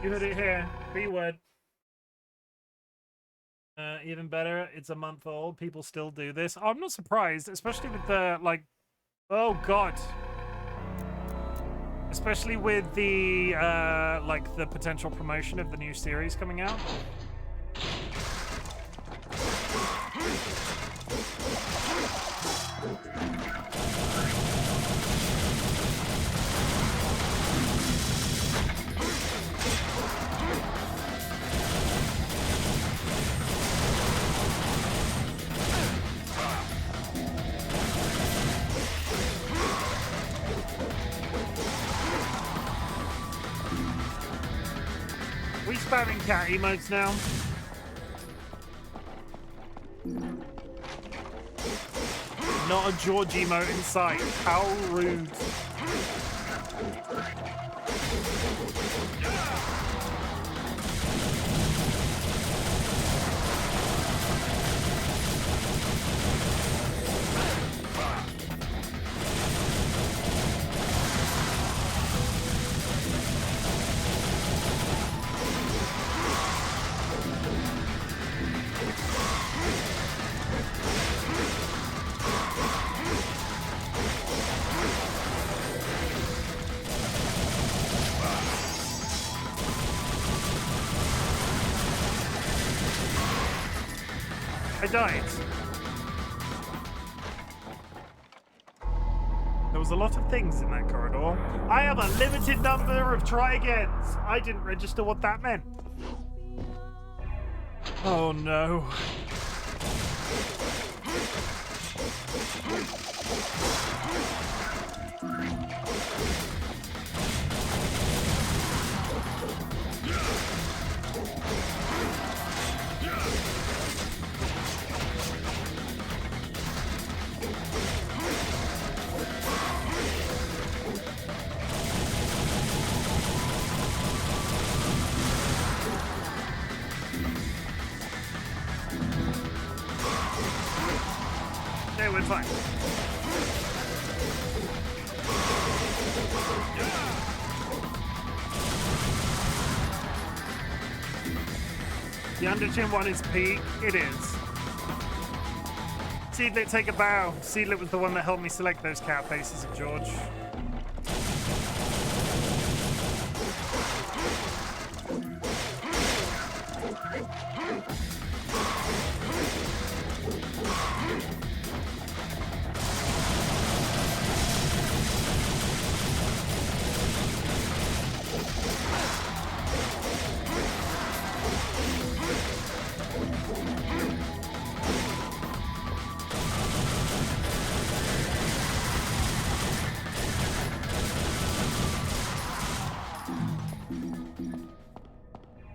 You heard it here. B word. Even better, it's a month old. People still do this. I'm not surprised, especially with the, like... Oh, God. Especially with the, like, the potential promotion of the new series coming out. We spamming cat emotes now. Not a George emote in sight. How rude. I died. There was a lot of things in that corridor. I have a limited number of try-agains. I didn't register what that meant. Oh no. Okay, we're fine. The Underchin one is peak. It is. Seedlit, take a bow. Seedlit was the one that helped me select those cat faces of George.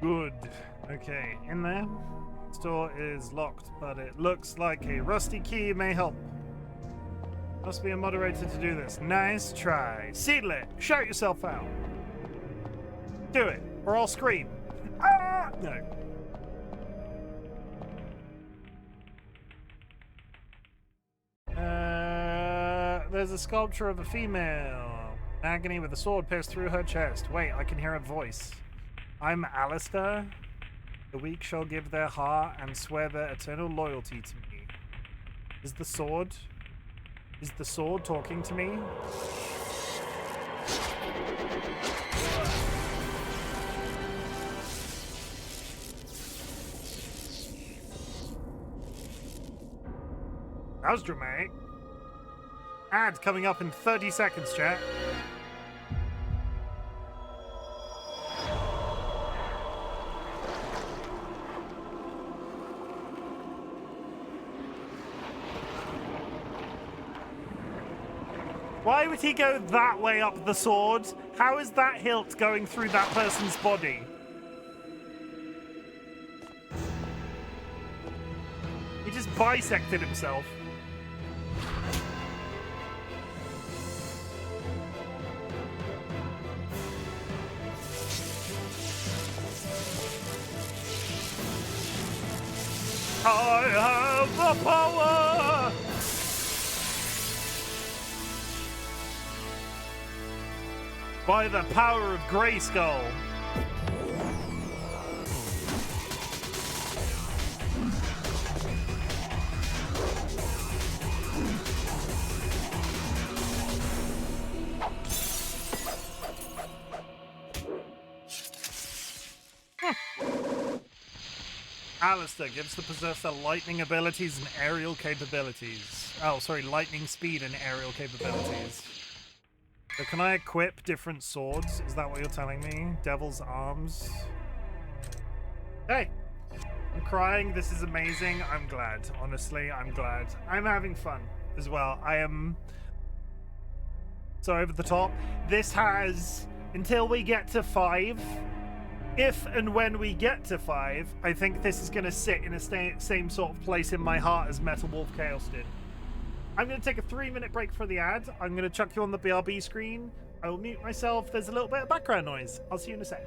Good. Okay, in there. Store is locked, but it looks like a rusty key may help. Must be a moderator to do this. Nice try. Seedlit, shout yourself out. Do it, or I'll scream. Ah! No. There's a sculpture of a female. Agony with a sword pierced through her chest. Wait, I can hear a voice. I'm Alistair. The weak shall give their heart and swear their eternal loyalty to me. Is the sword talking to me? That was dramatic. Ad coming up in 30 seconds, chat. Why would he go that way up the sword? How is that hilt going through that person's body? He just bisected himself. I have the power! By the power of Grayskull. Alistair gives the possessor lightning abilities and aerial capabilities. Oh, sorry, lightning speed and aerial capabilities. So can I equip different swords? Is that what you're telling me? Devil's arms. Hey! I'm crying. This is amazing. I'm glad. Honestly, I'm glad. I'm having fun as well. I am so over the top. This has, until we get to 5, if and when we get to 5, I think this is going to sit in a same sort of place in my heart as Metal Wolf Chaos did. I'm going to take a 3-minute break for the ad. I'm going to chuck you on the BRB screen. I will mute myself. There's a little bit of background noise. I'll see you in a sec.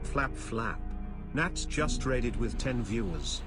Flap flap. Nat's just raided with 10 viewers.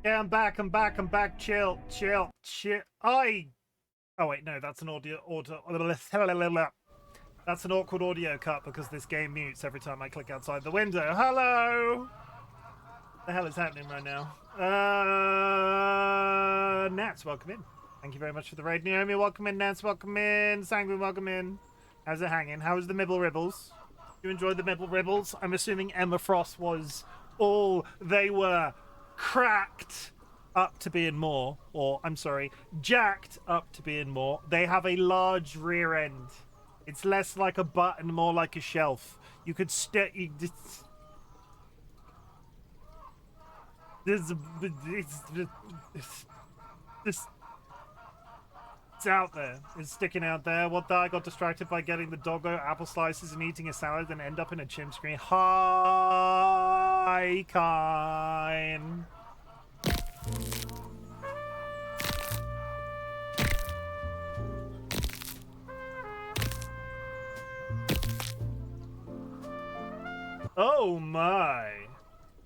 Yeah, I'm back. Chill. Oh wait, no, that's an that's an awkward audio cut because this game mutes every time I click outside the window. Hello! The hell is happening right now? Nats, welcome in. Thank you very much for the raid. Naomi, welcome in. Nats, welcome in. Sanguine, welcome in. How's it hanging? How was the Mibble Ribbles? You enjoyed the Mibble Ribbles? I'm assuming Emma Frost was all they were. Cracked up to being more, or I'm sorry, jacked up to being more. They have a large rear end. It's less like a butt and more like a shelf. You could it's out there. It's sticking out there. What the? I got distracted by getting the doggo apple slices and eating a salad and end up in a chim screen. Ha! my kind. Oh my.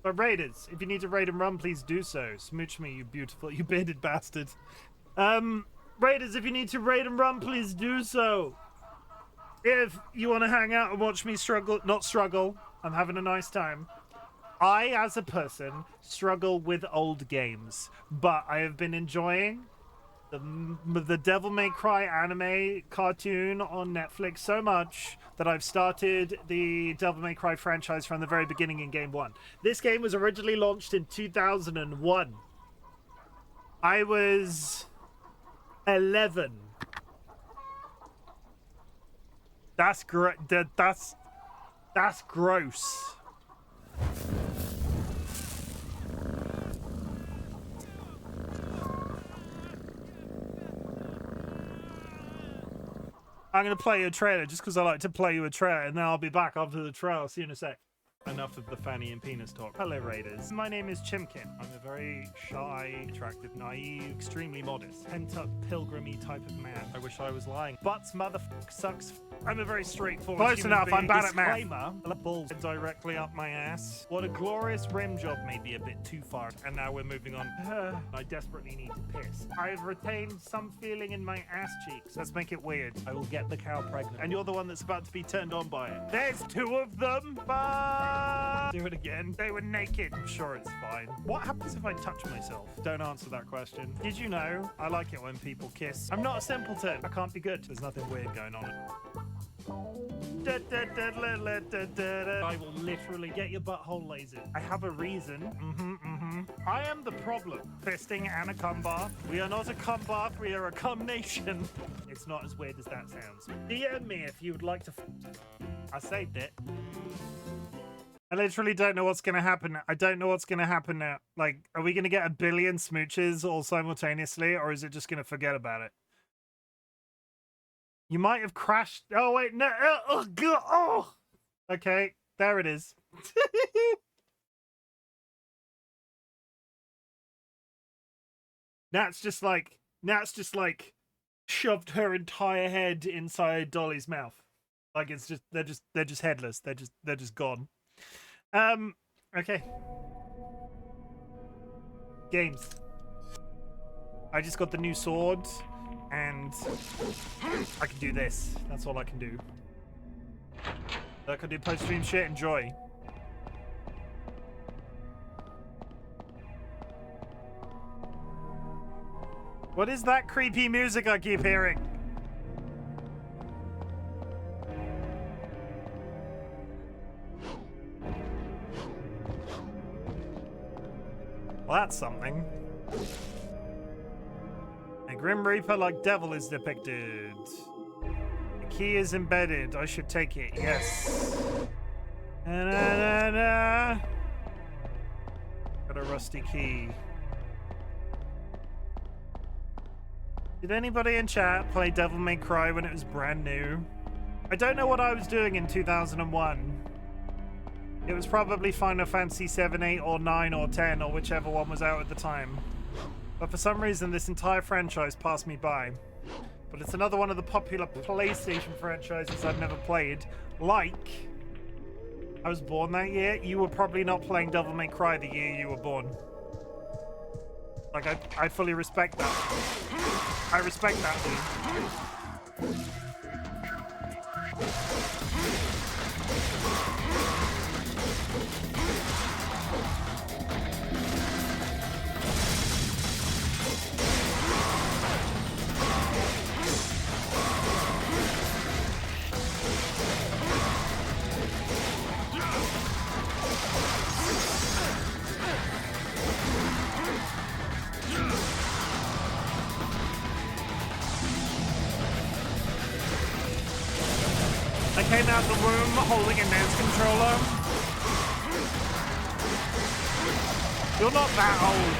But Raiders, if you need to raid and run, please do so. Smooch me, you beautiful, you bearded bastard. Raiders, if you need to raid and run, please do so. If you want to hang out and watch me struggle, not struggle, I'm having a nice time. I, as a person, struggle with old games, but I have been enjoying the Devil May Cry anime cartoon on Netflix so much that I've started the Devil May Cry franchise from the very beginning in Game 1. This game was originally launched in 2001. I was 11. That's that's gross. I'm going to play you a trailer just because I like to play you a trailer, and then I'll be back after the trailer. See you in a sec. Enough of the fanny and penis talk. Hello, Raiders. My name is Chimken. I'm a very shy, attractive, naive, extremely modest, pent-up, pilgrimy type of man. I wish I was lying. Butts, motherfucker, sucks. I'm a very straightforward Close human enough, being. I'm bad at math. Disclaimer, balls directly up my ass. What a glorious rim job, may be a bit too far. And now we're moving on. I desperately need to piss. I've retained some feeling in my ass cheeks. Let's make it weird. I will get the cow pregnant. And you're the one that's about to be turned on by it. There's two of them. Bye. Do it again. They were naked. I'm sure it's fine. What happens if I touch myself? Don't answer that question. Did you know? I like it when people kiss. I'm not a simpleton. I can't be good. There's nothing weird going on. I will literally get your butthole lasered. I have a reason. I am the problem. Fisting and a cum bath. We are not a cum bath. We are a cum nation. It's not as weird as that sounds. DM me if you would like to. I saved it. I literally don't know what's going to happen. I don't know what's going to happen now. Like, are we going to get a billion smooches all simultaneously, or is it just going to forget about it? You might have crashed. Oh, wait, no. Oh, God. Oh. Okay, there it is. Nat's just like shoved her entire head inside Dolly's mouth. Like, it's just, they're just headless. They're just gone. Okay. Games. I just got the new sword, and I can do this. That's all I can do. I can do post-stream shit. Enjoy. What is that creepy music I keep hearing? Well, that's something. A Grim Reaper like devil is depicted. The key is embedded. I should take it. Yes. Got a rusty key. Did anybody in chat play Devil May Cry when it was brand new? I don't know what I was doing in 2001. It was probably Final Fantasy 7, 8, or 9, or 10, or whichever one was out at the time. But for some reason, this entire franchise passed me by. But it's another one of the popular PlayStation franchises I've never played. Like, I was born that year. You were probably not playing Devil May Cry the year you were born. Like, I fully respect that. I respect that, dude. I came out of the womb holding a NES controller. You're not that old.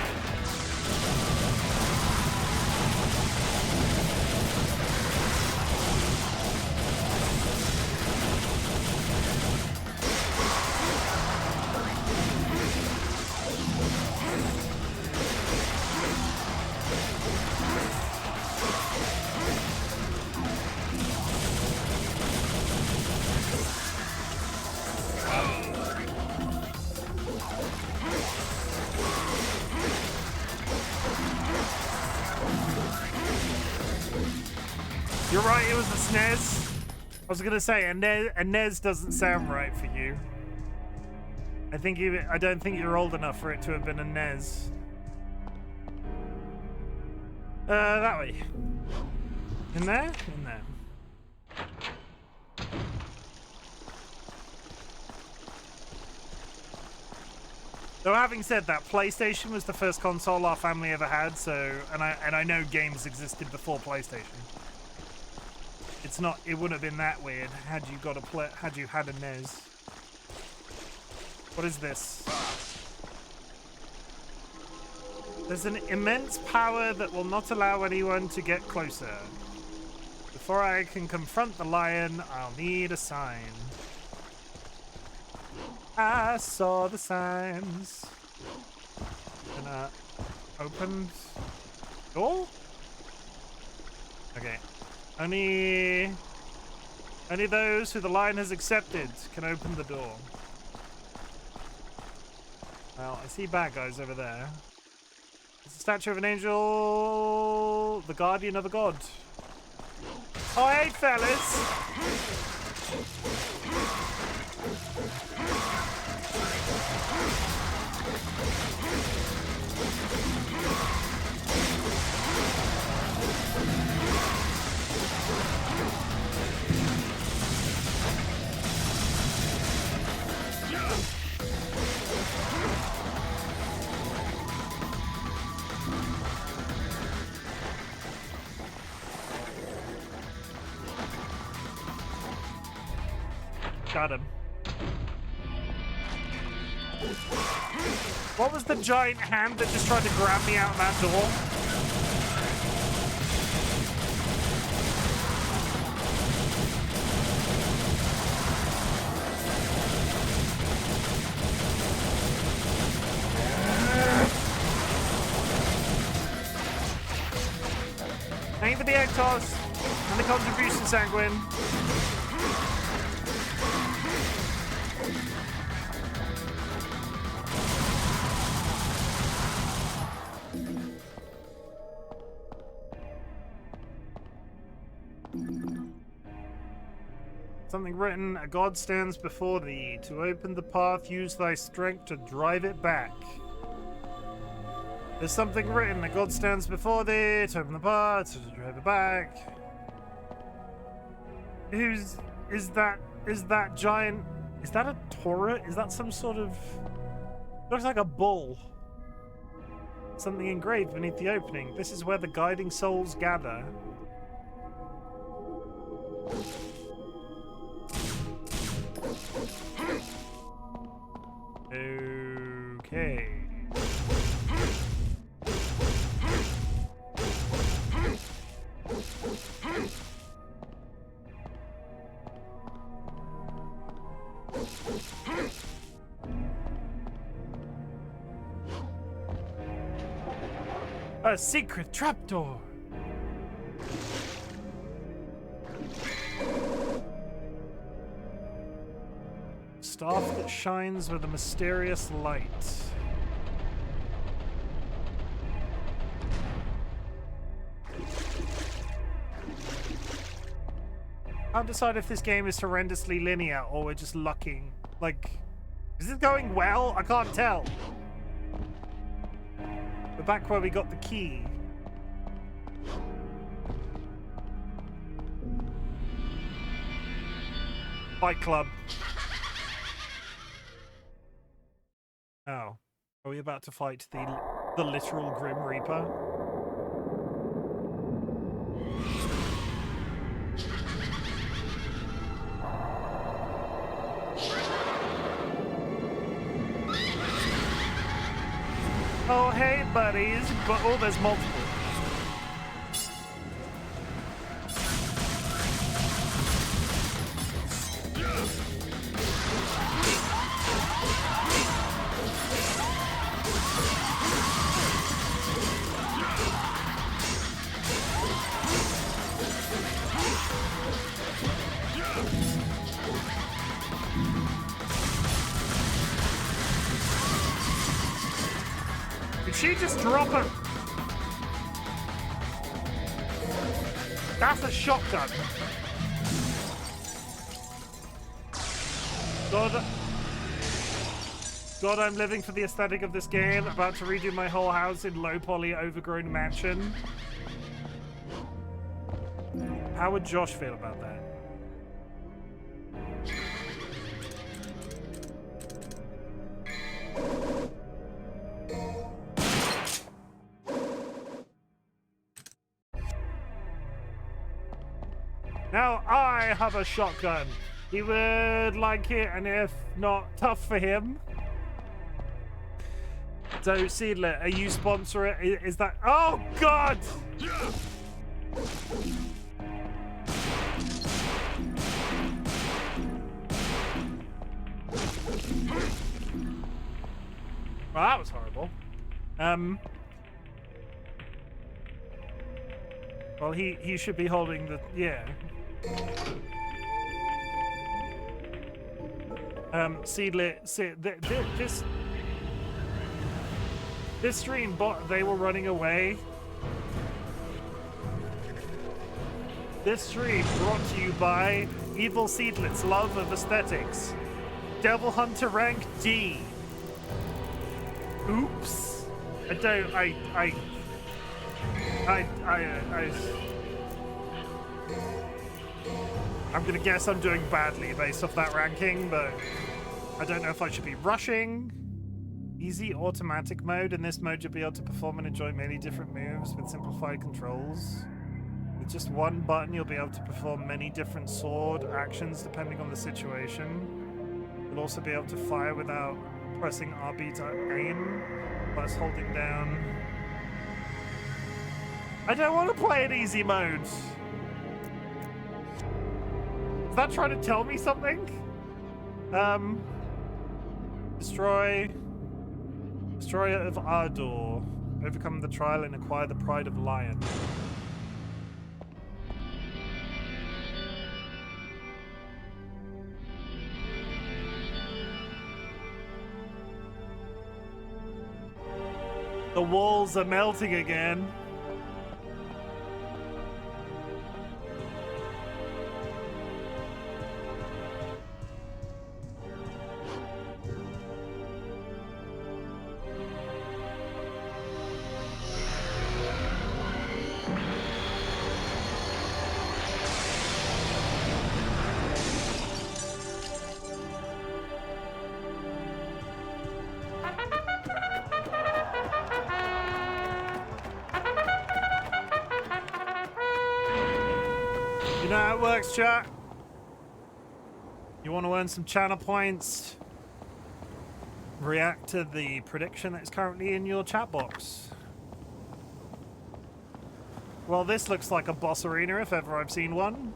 You're right, it was a SNES. I was gonna say a NES doesn't sound right for you. I don't think you're old enough for it to have been a NES. That way. In there? In there. Though having said that, PlayStation was the first console our family ever had, so and I know games existed before PlayStation. It wouldn't have been that weird had you had a NES. What is this? There's an immense power that will not allow anyone to get closer. Before I can confront the lion, I'll need a sign. I saw the signs. And opened door? Okay. Only those who the lion has accepted can open the door. Well, I see bad guys over there. It's a statue of an angel, the guardian of a god. Oh, hey, fellas! Got him. What was the giant hand that just tried to grab me out that door? Thank you for the egg toss and the contribution, Sanguine. Something written, a god stands before thee. To open the path, use thy strength to drive it back. There's something written, a god stands before thee. To open the path, to drive it back. Is that giant? Is that a Torah? Is that some sort of... Looks like a bull. Something engraved beneath the opening. This is where the guiding souls gather. Okay. A secret trapdoor. Staff that shines with a mysterious light. I'll decide if this game is horrendously linear or we're just lucking. Like, is it going well? I can't tell. We're back where we got the key. Fight Club. Oh. Are we about to fight the literal Grim Reaper? Oh, hey, buddies. But, oh, there's multiple. Did she just drop him? That's a shotgun. God, I'm living for the aesthetic of this game. About to redo my whole house in low poly overgrown mansion. How would Josh feel about that? Now I have a shotgun. He would like it, and if not, tough for him. So, Seedler, are you sponsor it? Is that... Oh, God! Well, that was horrible. Well, he should be holding the... Yeah. Seedler, this stream bot, they were running away. This stream brought to you by Evil Seedlet's love of aesthetics. Devil Hunter rank D. Oops. I'm gonna guess I'm doing badly based off that ranking, but I don't know if I should be rushing. Easy automatic mode. In this mode, you'll be able to perform and enjoy many different moves with simplified controls. With just one button, you'll be able to perform many different sword actions depending on the situation. You'll also be able to fire without pressing RB to aim, plus holding down. I don't want to play in easy mode. Is that trying to tell me something? Destroyer of Ardor. Overcome the trial and acquire the pride of Lion. The walls are melting again. You know how it works, chat? You want to earn some channel points? React to the prediction that is currently in your chat box. Well, this looks like a boss arena if ever I've seen one.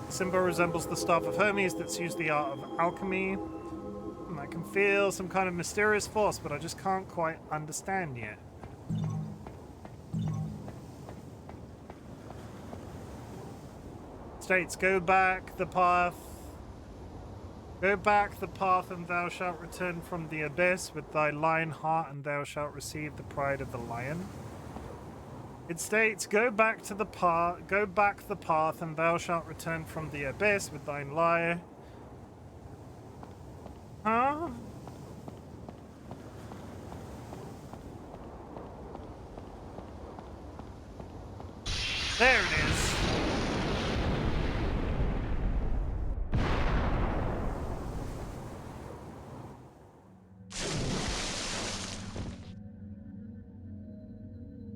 Symbol resembles the Staff of Hermes that's used the art of alchemy. I can feel some kind of mysterious force, but I just can't quite understand yet. States, go back the path. Go back the path, and thou shalt return from the abyss with thy lion heart, and thou shalt receive the pride of the lion. It states, go back to the path, go back the path, and thou shalt return from the abyss with thine lyre. Huh? There it is.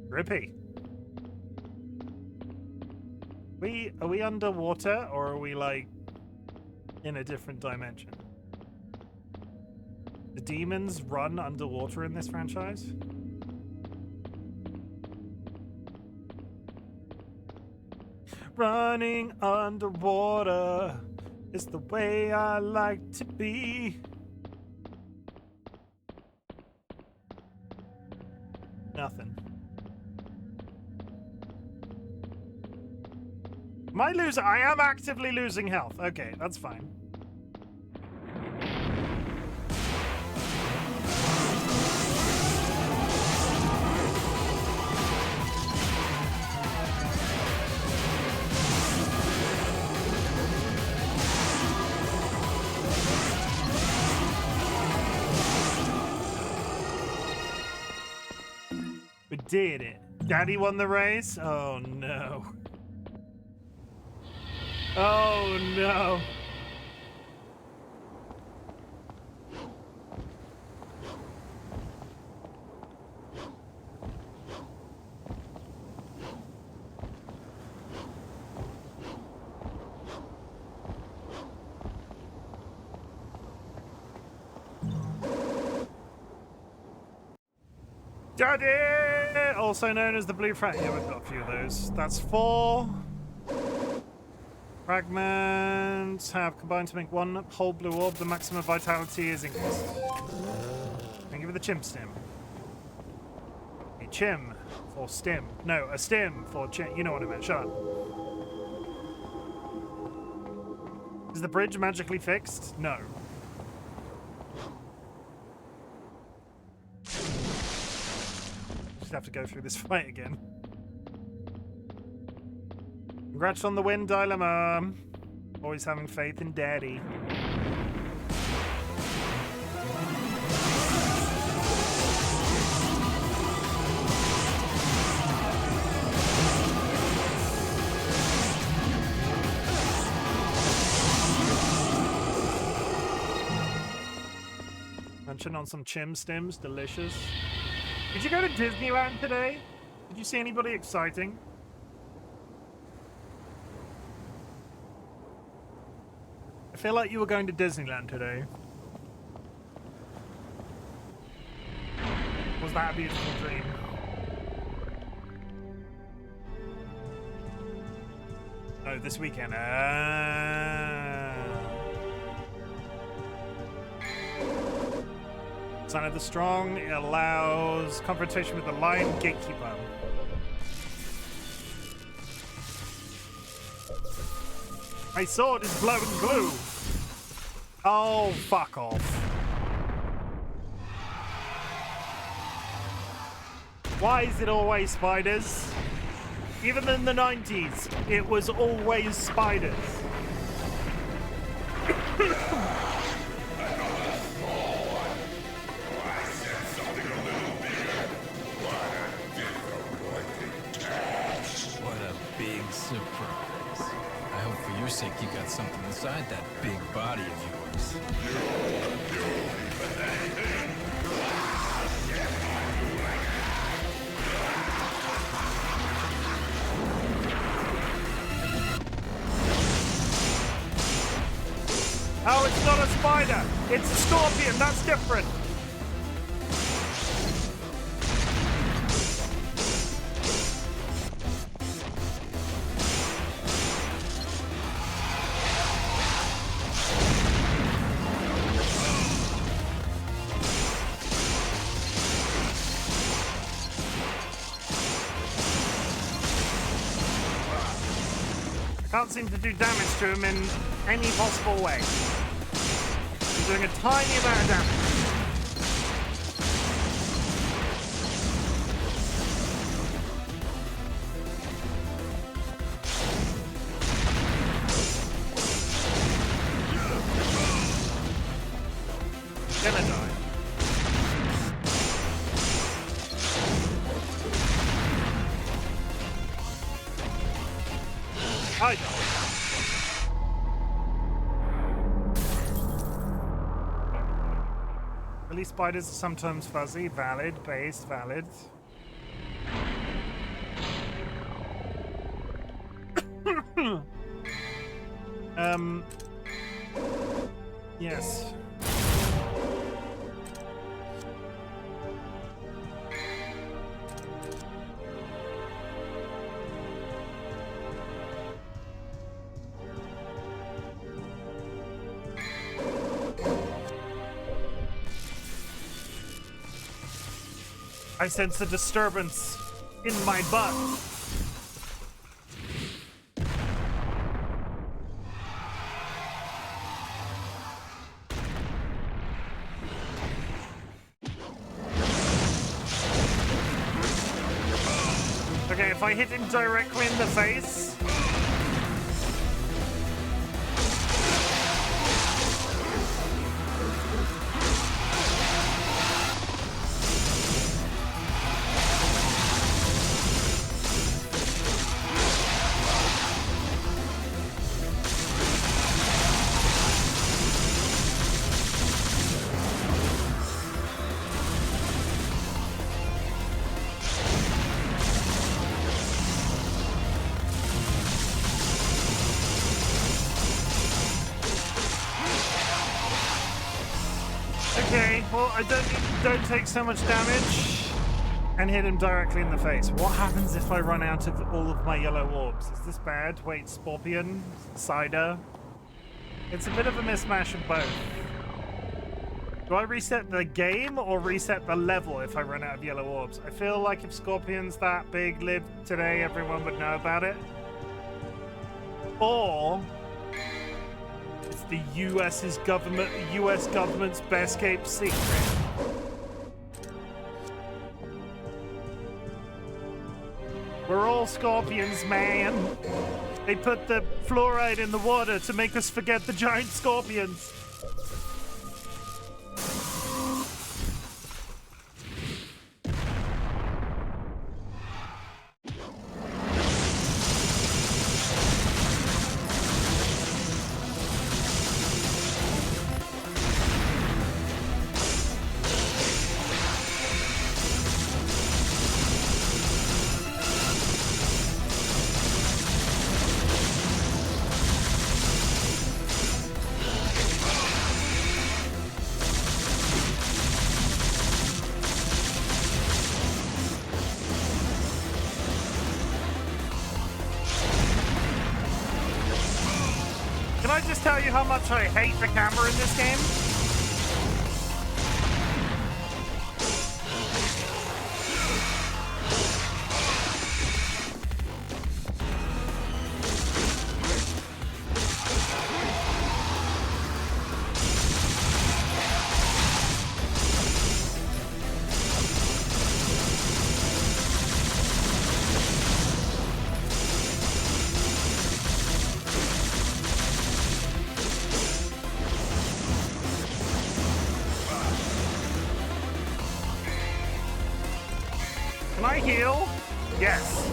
Rippy. Are we underwater, or are we like in a different dimension? The demons run underwater in this franchise? Running underwater is the way I like to be. Nothing. Am I losing? I am actively losing health. Okay, that's fine. We did it. Daddy won the race? Oh no. Oh no. Daddy! Also known as the blue fragment. Yeah, we've got a few of those. That's 4. Fragments have combined to make 1 whole blue orb. The maximum vitality is increased. Thank you for the Chim stim. A Chim for stim. No, a stim for Chim. You know what I meant. Shut up. Is the bridge magically fixed? No. Just have to go through this fight again. Congrats on the win, Dilemma. Always having faith in Daddy. Munching on some Chim stims, delicious. Did you go to Disneyland today? Did you see anybody exciting? I feel like you were going to Disneyland today. Was that a beautiful dream? Oh, this weekend. Sign of the Strong, it allows confrontation with the Lion Gatekeeper. My sword is blowing glue. Oh, fuck off. Why is it always spiders? Even in the 90s, it was always spiders. Surprise. I hope for your sake you got something inside that big body of yours. Oh, it's not a spider. It's a scorpion. That's different. Can't seem to do damage to him in any possible way. He's doing a tiny amount of damage. Gonna die. I don't. Release spiders are sometimes fuzzy, valid, based, valid. Yes. I sense a disturbance in my butt. Okay, if I hit him directly in the face... Okay, well, I don't take so much damage and hit him directly in the face. What happens if I run out of all of my yellow orbs? Is this bad? Wait, Scorpion? Cider? It's a bit of a mismatch of both. Do I reset the game or reset the level if I run out of yellow orbs? I feel like if Scorpion's that big lived today, everyone would know about it. Or it's the US government's best kept secret. We're all scorpions, man. They put the fluoride in the water to make us forget the giant scorpions. Can I just tell you how much I hate the camera in this game? Can I heal? Yes.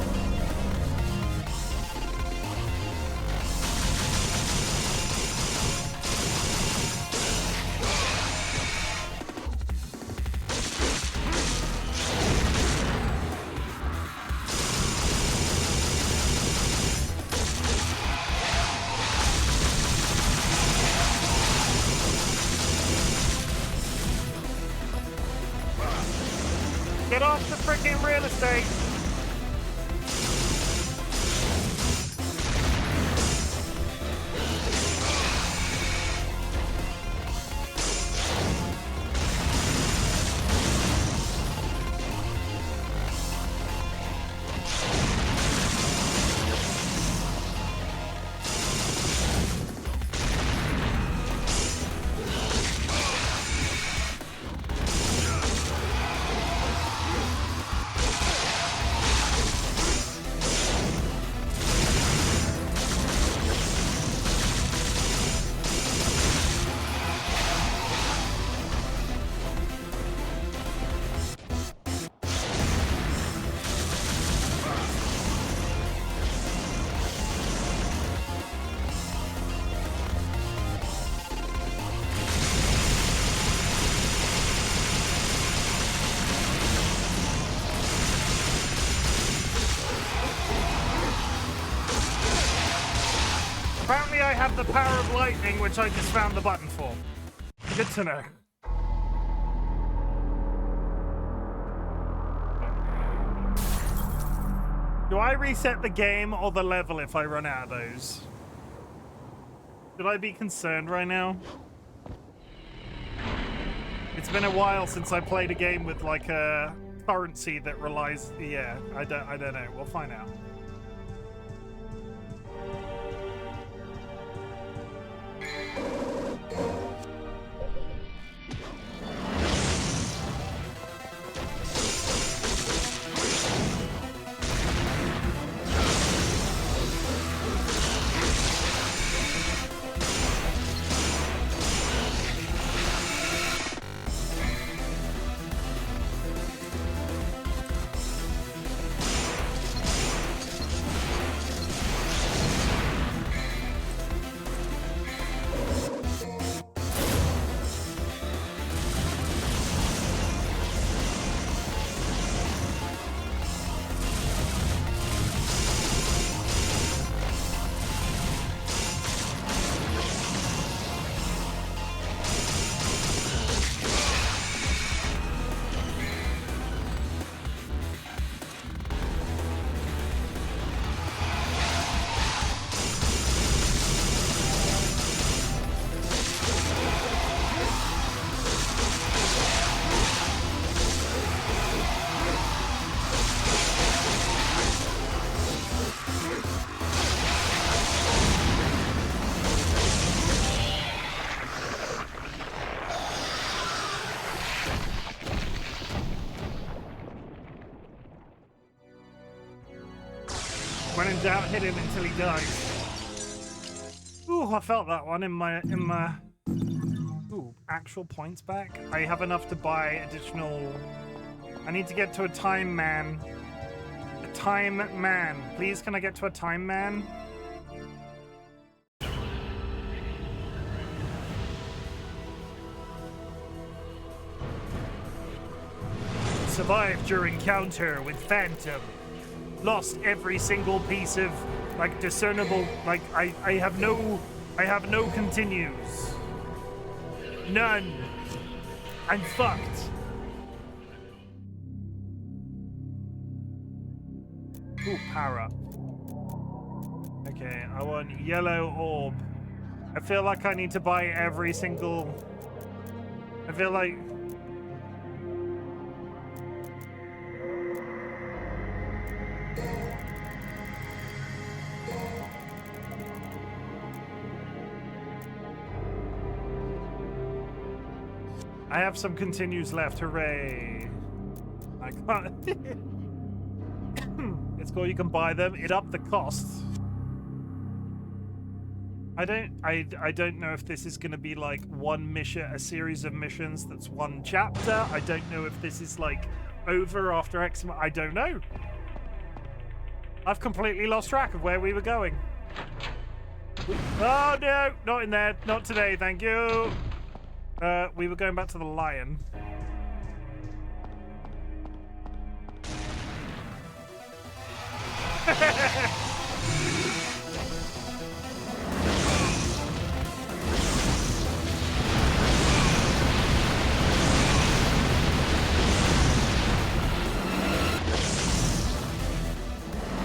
Get off the freaking real estate! Apparently I have the power of lightning, which I just found the button for. Good to know. Do I reset the game or the level if I run out of those? Should I be concerned right now? It's been a while since I played a game with like a currency that relies... Yeah, I don't know. We'll find out. When in doubt, hit him until he dies. Ooh, I felt that one in my ooh, actual points back. I have enough to buy additional. I need to get to a time man. A time man. Please, can I get to a time man? Survived your encounter with Phantom. Lost every single piece of like discernible, like I have no continues. None. I'm fucked. Ooh, power up. Okay, I want yellow orb. I feel like I need to buy every single. I feel like. I have some continues left, hooray! I can't. It's cool, you can buy them. It upped the cost. I don't know if this is going to be like one mission, a series of missions that's one chapter. I don't know if this is like over after X. I don't know. I've completely lost track of where we were going. Oh no, not in there. Not today, thank you. We were going back to the lion.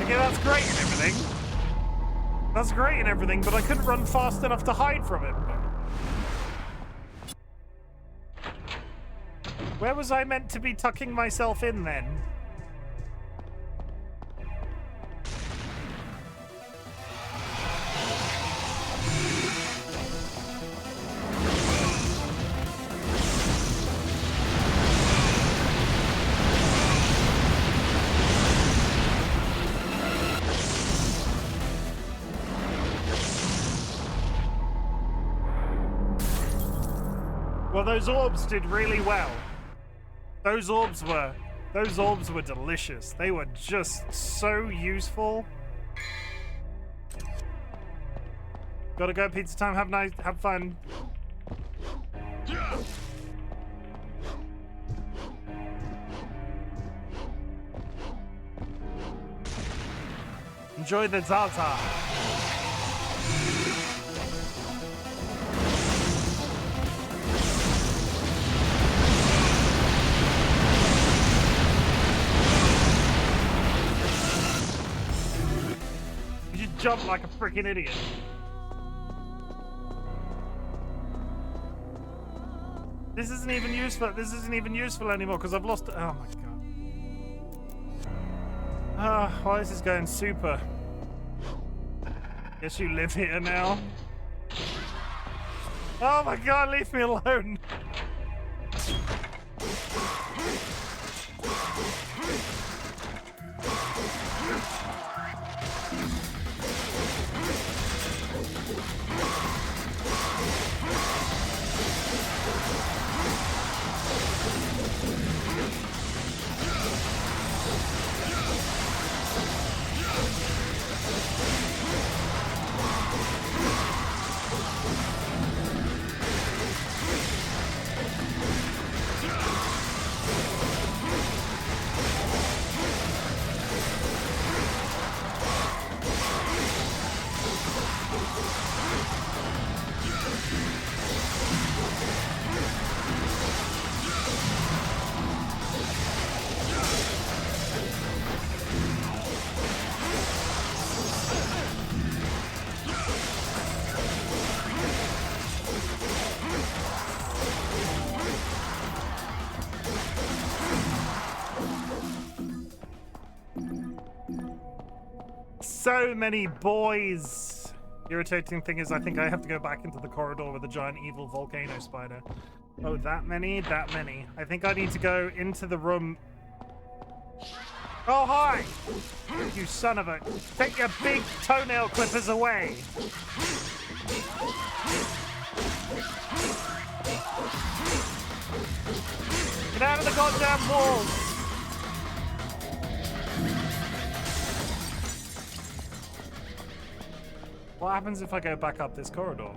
Okay, that's great and everything. That's great and everything, but I couldn't run fast enough to hide from him. Where was I meant to be tucking myself in then? Well, those orbs did really well. Those orbs were delicious. They were just so useful. Gotta go, pizza time. Have fun. Enjoy the Zaza. Jump like a freaking idiot. This isn't even useful. This isn't even useful anymore because I've lost. Oh my god. Well, this is going super. Guess you live here now. Oh my god, leave me alone. So many boys. Irritating thing is I think I have to go back into the corridor with a giant evil volcano spider. Oh, that many? That many. I think I need to go into the room. Oh, hi! You son of a... Take your big toenail clippers away! Get out of the goddamn walls! What happens if I go back up this corridor?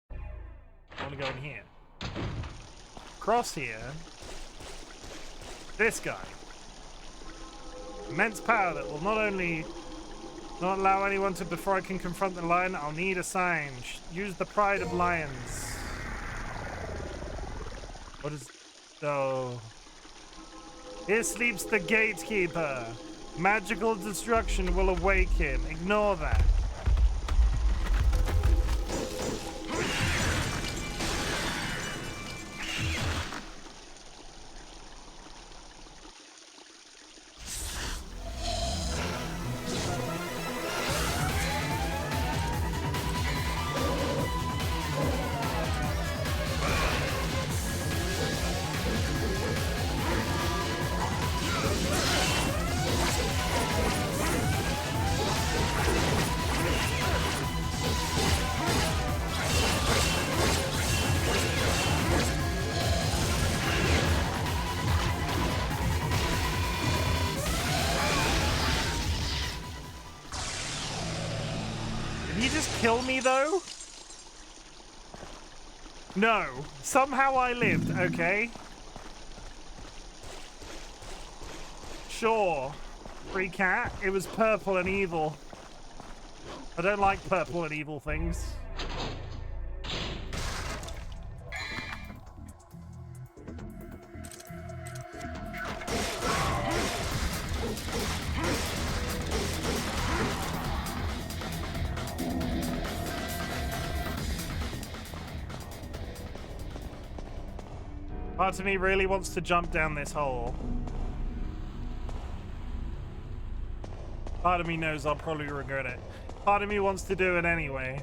I want to go in here. Cross here. This guy. Immense power that will not only not allow anyone to... Before I can confront the lion, I'll need a sign. Use the pride of lions. What is... Oh. Here sleeps the gatekeeper. Magical destruction will awake him. Ignore that. Kill me though? No. Somehow I lived, okay? Sure. Free cat. It was purple and evil. I don't like purple and evil things. Part of me really wants to jump down this hole. Part of me knows I'll probably regret it. Part of me wants to do it anyway.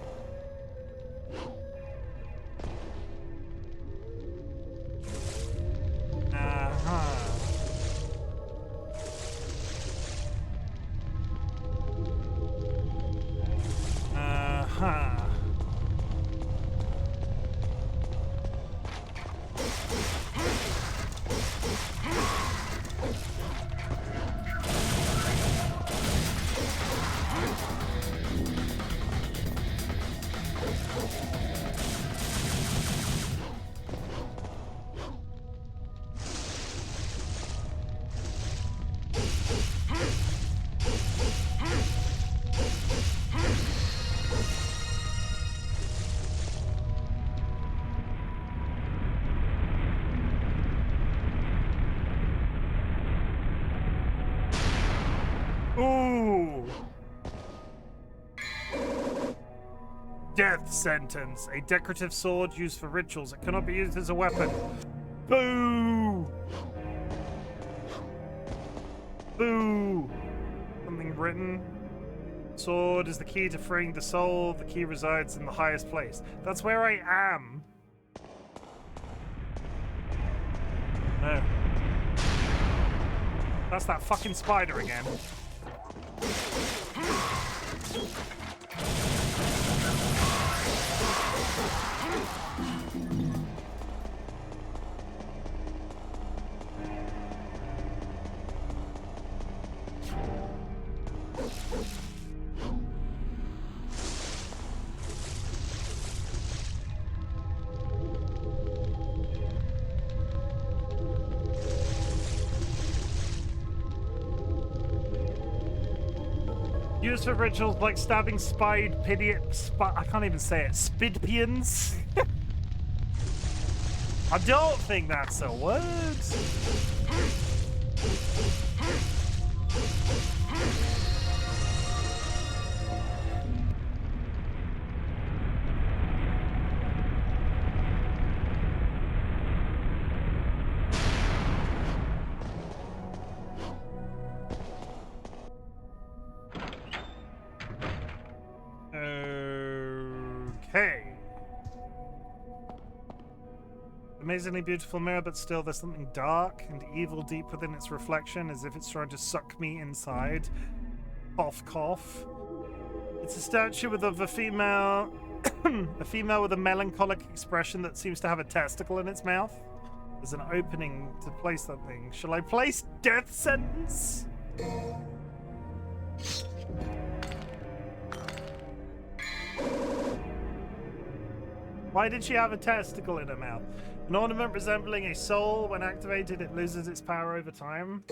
Uh-huh. Uh-huh. Ooh. Death sentence. A decorative sword used for rituals. It cannot be used as a weapon. Boo! Boo! Something written. Sword is the key to freeing the soul. The key resides in the highest place. That's where I am. No. That's that fucking spider again. Used for rituals like stabbing I can't even say it. Spidpians? I don't think that's a word. Amazingly beautiful mirror, but still there's something dark and evil deep within its reflection, as if it's trying to suck me inside. Cough, cough. It's a statue of a female, a female with a melancholic expression that seems to have a testicle in its mouth. There's an opening to place something. Shall I place death sentence? Why did she have a testicle in her mouth? An ornament resembling a soul. When activated, it loses its power over time.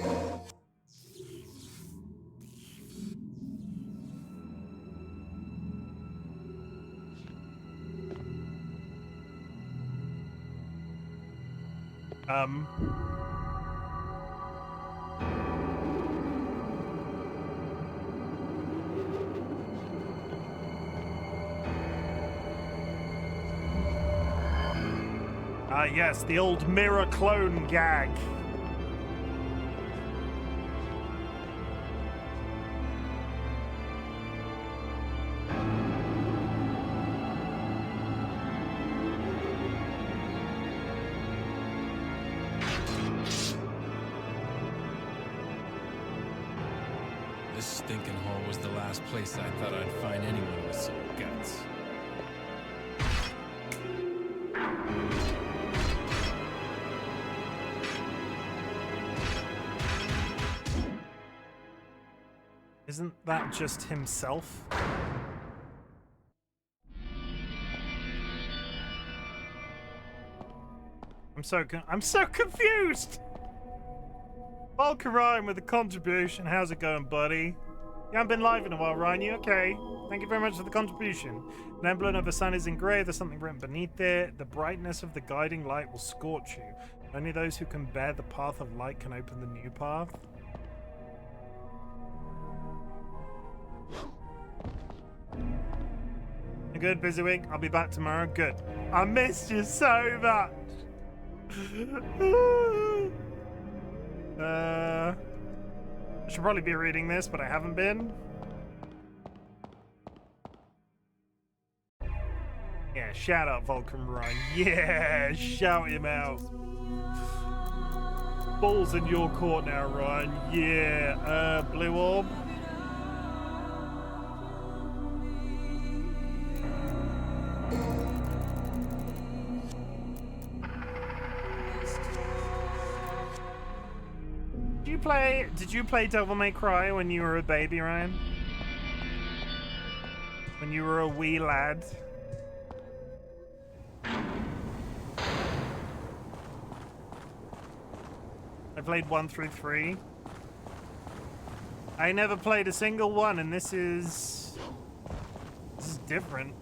Yes, the old mirror clone gag. This stinking hole was the last place I thought I'd find anyone with some guts. Isn't that just himself? I'm so confused. Vulcan Ryan with a contribution. How's it going, buddy? You haven't been live in a while, Ryan. You okay? Thank you very much for the contribution. An emblem of the sun is engraved. There's something written beneath it. The brightness of the guiding light will scorch you. Only those who can bear the path of light can open the new path. A good busy week. I'll be back tomorrow. Good. I missed you so much. I should probably be reading this, but I haven't been. Yeah, shout out Vulcan Ryan. Yeah, shout him out. Ball's in your court now, Ryan. Yeah, Blue Orb. Did you play Devil May Cry when you were a baby, Ryan? When you were a wee lad? I played 1 through 3. I never played a single one, and this is different.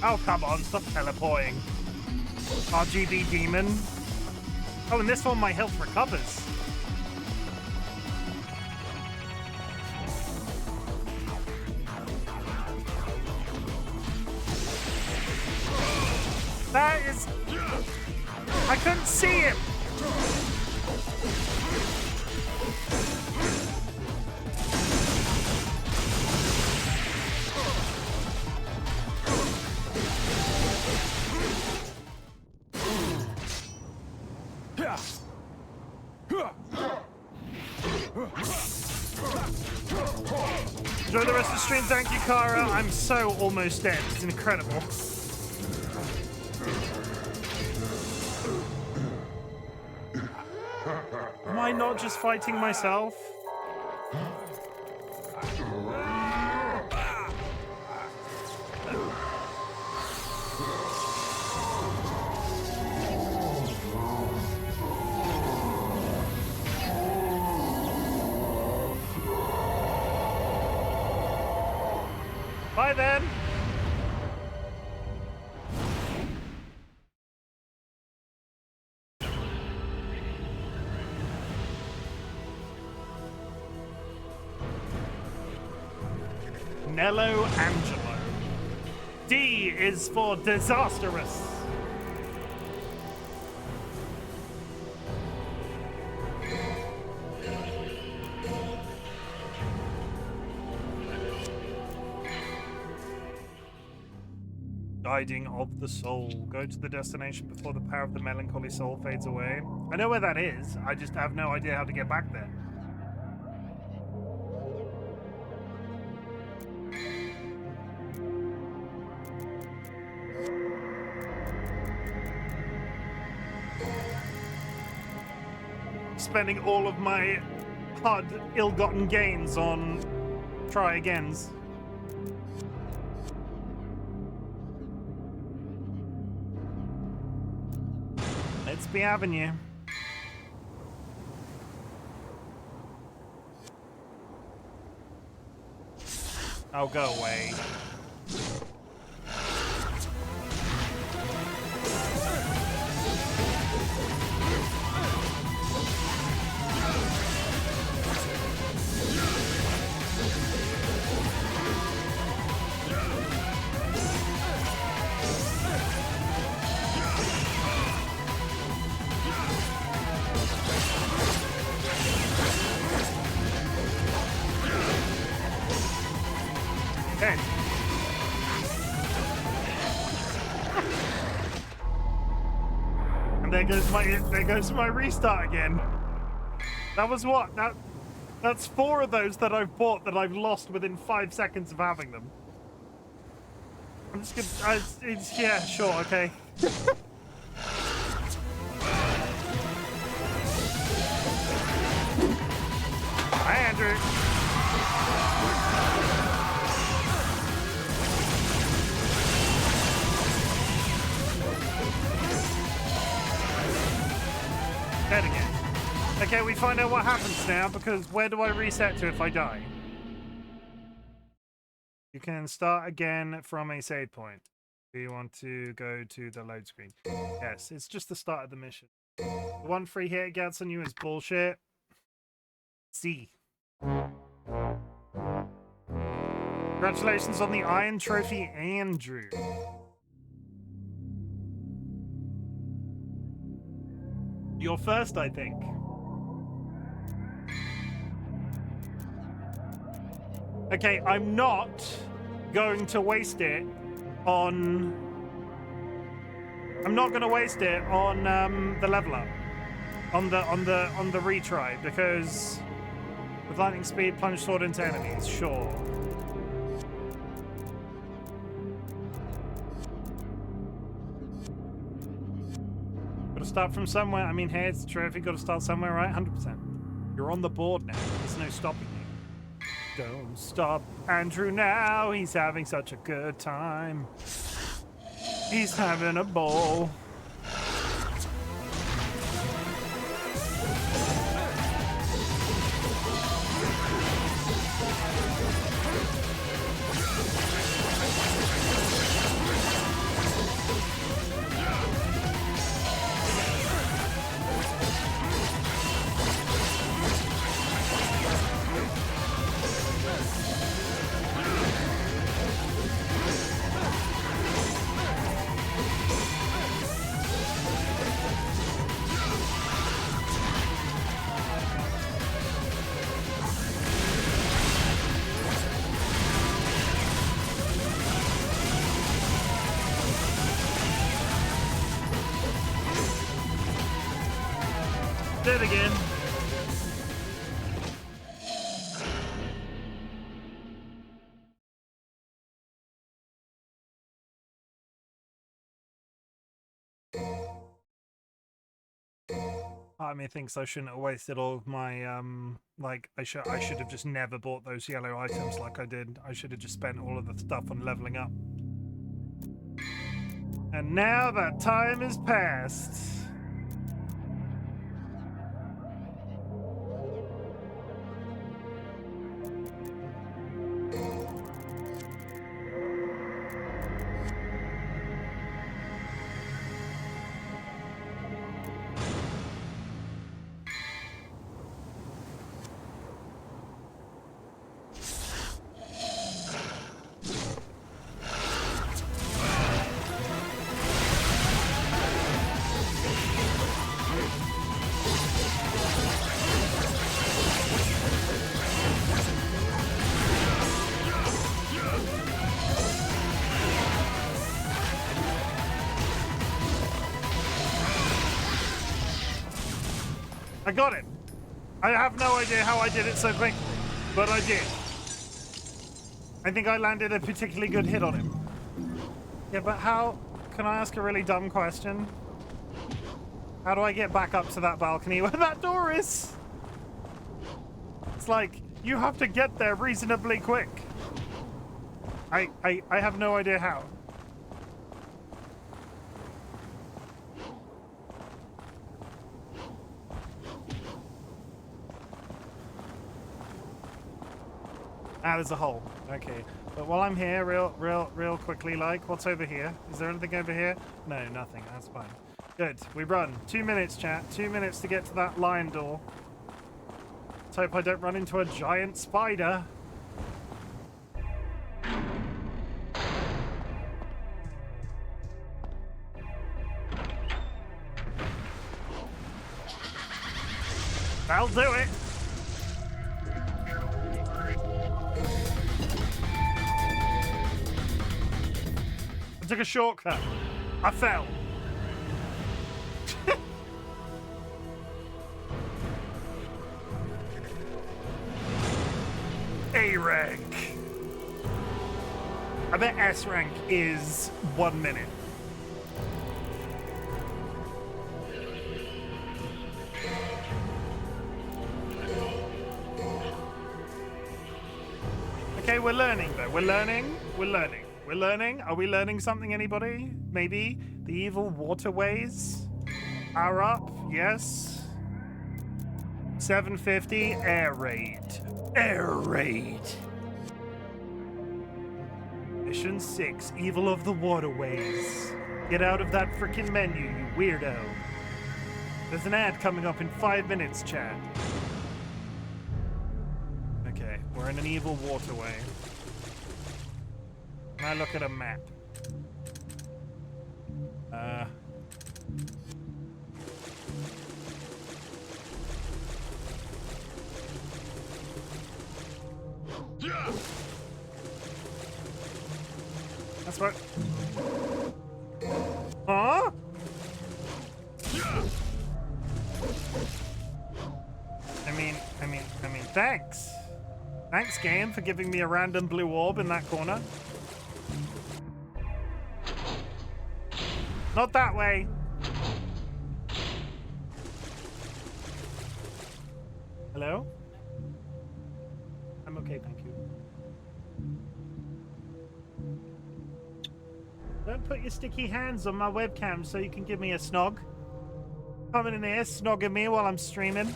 Oh, come on, stop teleporting. RGB demon. Oh, and this one, my health recovers. That is... I couldn't see it. Enjoy the rest of the stream. Thank you, Kara. I'm so almost dead. It's incredible. Am I not just fighting myself? Bye then. Nello Angelo. D is for disastrous. Guiding of the soul. Go to the destination before the power of the melancholy soul fades away. I know where that is. I just have no idea how to get back there. Spending all of my hard, ill-gotten gains on try-agains. Let's be having you. Oh, go away. There goes my restart again. That was what? That's 4 of those that I've bought that I've lost within 5 seconds of having them. I'm just gonna... yeah, sure, okay. Hi, Andrew. Dead again. Okay, we find out what happens now, because where do I reset to if I die? You can start again from a save point. Do you want to go to the load screen? Yes, it's just the start of the mission. The 1 free hit it gets on you is bullshit. C. Congratulations on the Iron Trophy, Andrew. You're first, I think. Okay, I'm not going to waste it on... I'm not going to waste it on the level up. On the retry, because with lightning speed, plunge sword into enemies, sure. Gotta start from somewhere. I mean, hey, it's the trophy. Gotta start somewhere, right? 100%. You're on the board now. There's no stopping you. Don't stop Andrew now. He's having such a good time. He's having a ball. Dead again. Part of me thinks I shouldn't have wasted all of my like I should have just never bought those yellow items like I did. I should have just spent all of the stuff on leveling up. And now that time is past. I got it. I have no idea how I did it so quickly, but I did. I think I landed a particularly good hit on him. Yeah, but how... Can I ask a really dumb question? How do I get back up to that balcony where that door is? It's like, you have to get there reasonably quick. I have no idea how. Ah, there's a hole. Okay. But while I'm here, real quickly, like, what's over here? Is there anything over here? No, nothing. That's fine. Good. We run. 2 minutes, chat. 2 minutes to get to that lion door. Let's hope I don't run into a giant spider. That'll do it. I took a shortcut. I fell. A rank. I bet S rank is 1 minute. Okay, we're learning though. We're learning. We're learning. Are we learning something, anybody? Maybe? The evil waterways are up. Yes. 750 air raid. Air raid. Mission 6, evil of the waterways. Get out of that freaking menu, you weirdo. There's an ad coming up in 5 minutes, chat. Okay, we're in an evil waterway. Can I look at a map? That's what. Huh? I mean, thanks. Thanks, game, for giving me a random blue orb in that corner. Not that way. Hello? I'm okay, thank you. Don't put your sticky hands on my webcam so you can give me a snog. Coming in here, snogging me while I'm streaming.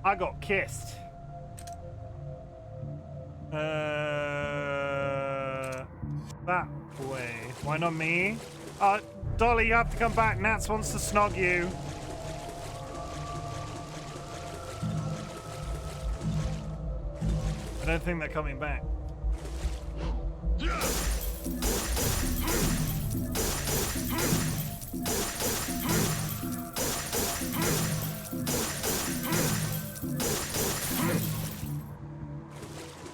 I got kissed. That way. Why not me? Dolly, you have to come back. Nats wants to snog you. I don't think they're coming back.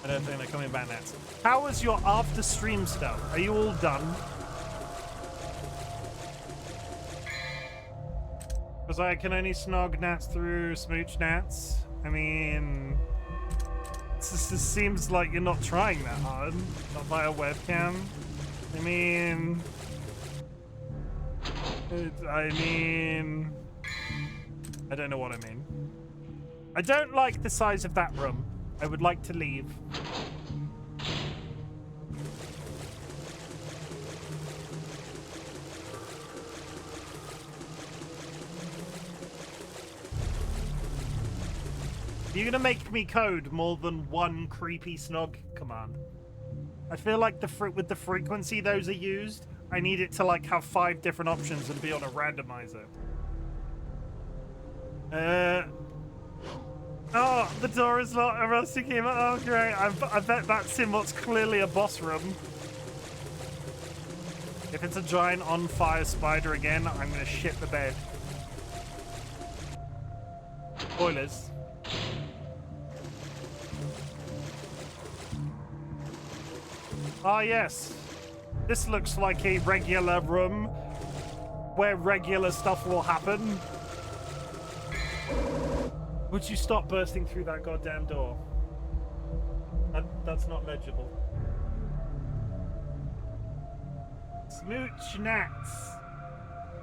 I don't think they're coming back next. How was your after stream stuff? Are you all done? Because I can only snog Nats through Smooch Nats. I mean, this seems like you're not trying that hard. Not via webcam. I mean, I don't know what I mean. I don't like the size of that room. I would like to leave. You're gonna make me code more than one creepy snog command. I feel like with the frequency those are used, I need it to like have 5 different options and be on a randomizer. Oh, the door is locked. A rusty key. Oh, great. I bet that's in what's clearly a boss room. If it's a giant on fire spider again, I'm gonna shit the bed. Spoilers. Ah, yes. This looks like a regular room where regular stuff will happen. Would you stop bursting through that goddamn door? That's not legible. Smooch Nats.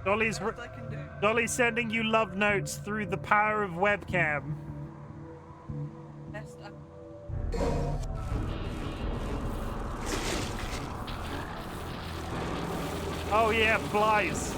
Dolly's sending you love notes through the power of webcam. Messed up. Oh yeah, flies.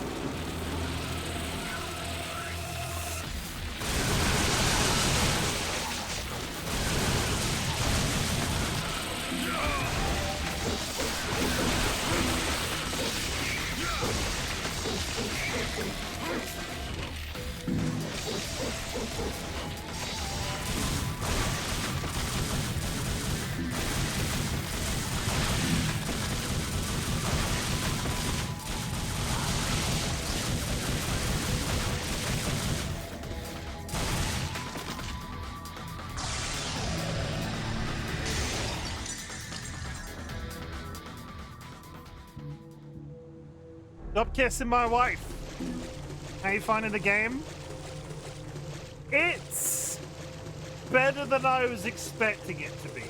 Stop kissing my wife. How you finding the game? It's better than I was expecting it to be.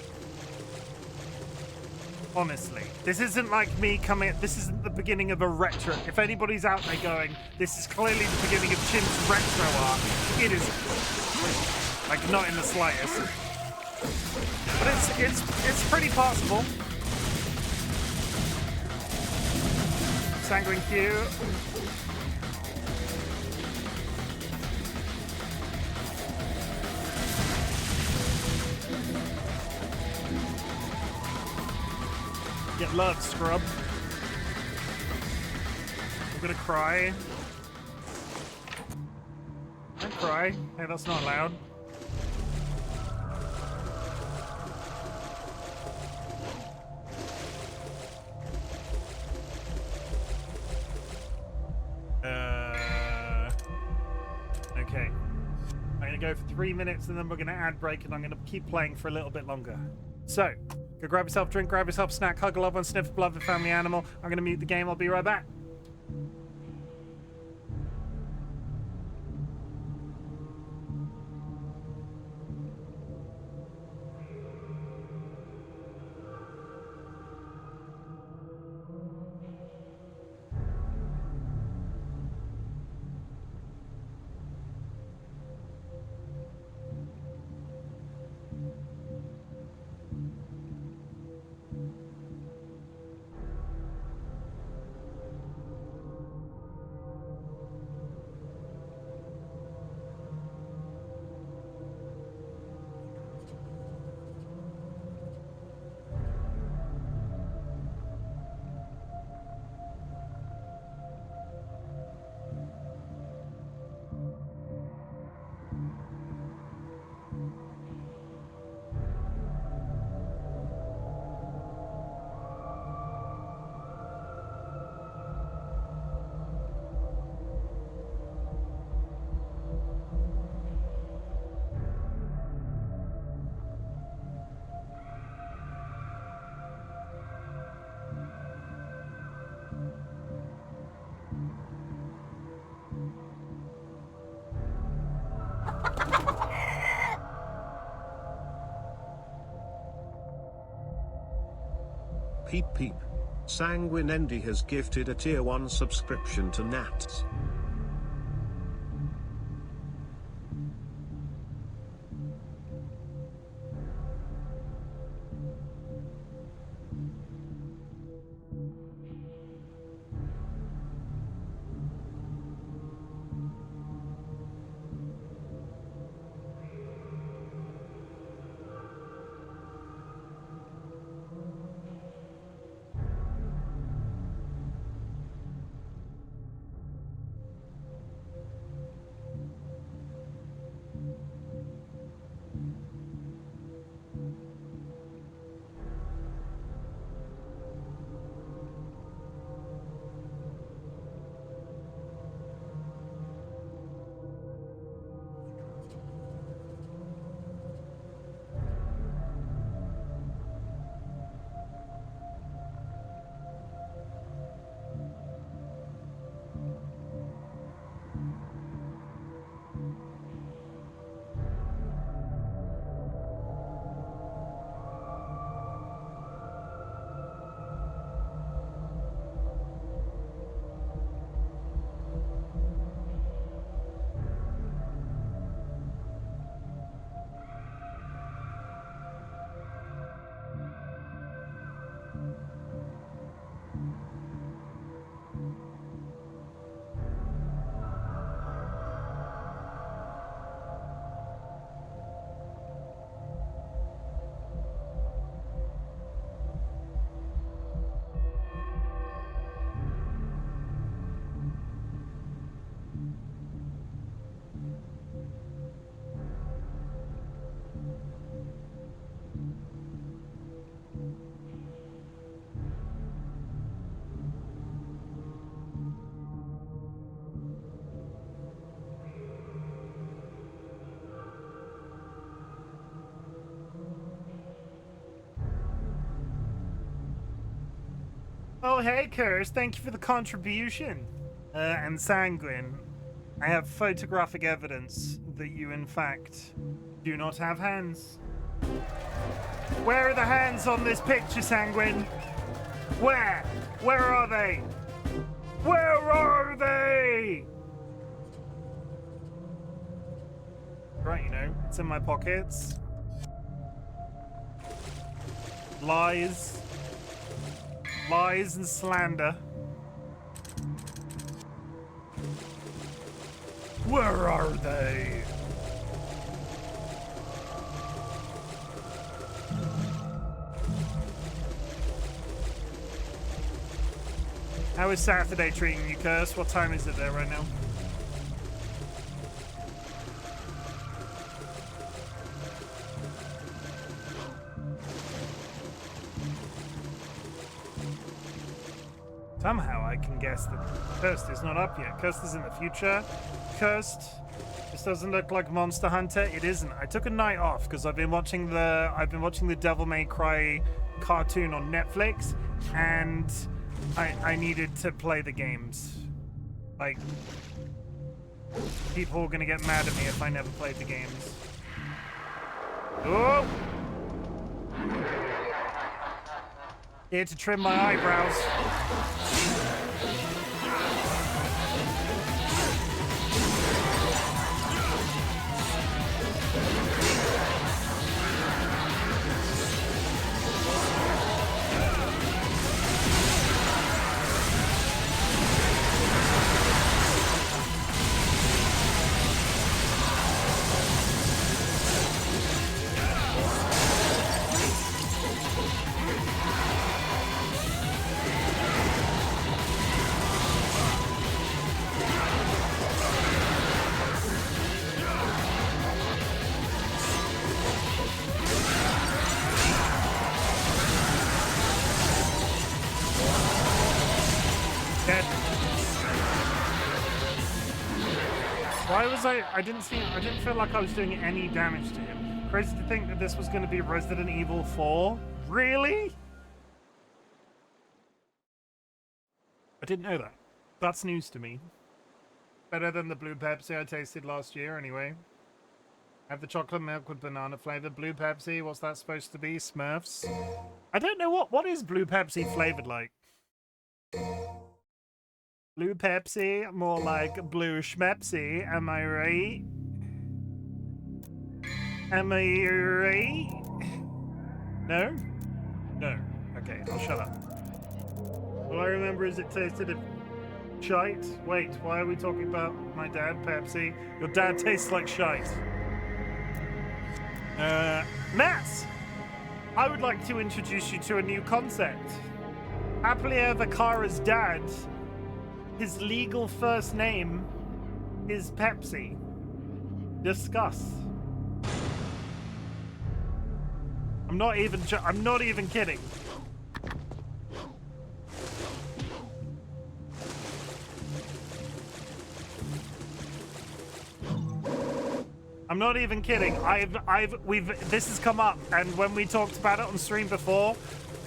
Honestly, this isn't like me coming. This isn't the beginning of a retro. If anybody's out there going, this is clearly the beginning of Chim's retro arc, it is like not in the slightest. But it's pretty possible. Sanguine Q. Get love, scrub. I'm gonna cry. Don't cry. Hey, that's not loud. Okay. I'm gonna go for 3 minutes and then we're gonna ad break and I'm gonna keep playing for a little bit longer. So, go grab yourself a drink, grab yourself a snack, hug a loved one, sniff a beloved family animal. I'm gonna mute the game, I'll be right back. Peep peep. Sanguine Endy has gifted a tier 1 subscription to Nats. Oh, hey, Curse, thank you for the contribution. And Sanguine, I have photographic evidence that you, in fact, do not have hands. Where are the hands on this picture, Sanguine? Where? Where are they? Where are they? Right, you know, it's in my pockets. Lies. Lies and slander. Where are they? How is Saturday treating you, Curse? What time is it there right now? Somehow I can guess that Cursed is not up yet. Cursed is in the future. Cursed. This doesn't look like Monster Hunter. It isn't. I took a night off because I've been watching the Devil May Cry cartoon on Netflix, and I needed to play the games. Like, people are gonna get mad at me if I never played the games. Oh! Here to trim my eyebrows. Why was I didn't feel like I was doing any damage to him. Crazy to think that this was going to be Resident Evil 4. Really? I didn't know that. That's news to me. Better than the blue Pepsi I tasted last year, anyway. Have the chocolate milk with banana flavor. Blue Pepsi, what's that supposed to be? Smurfs? I don't know what is Blue Pepsi flavored like. Blue Pepsi, more like Blue Schmepsi, am I right? Am I right? No? No. Okay, I'll shut up. All I remember is it tasted of shite. Wait, why are we talking about my dad, Pepsi? Your dad tastes like shite. Matt! I would like to introduce you to a new concept. Happily ever Kara's dad, his legal first name is Pepsi. Discuss. I'm not even kidding. I'm not even kidding. This has come up, and when we talked about it on stream before,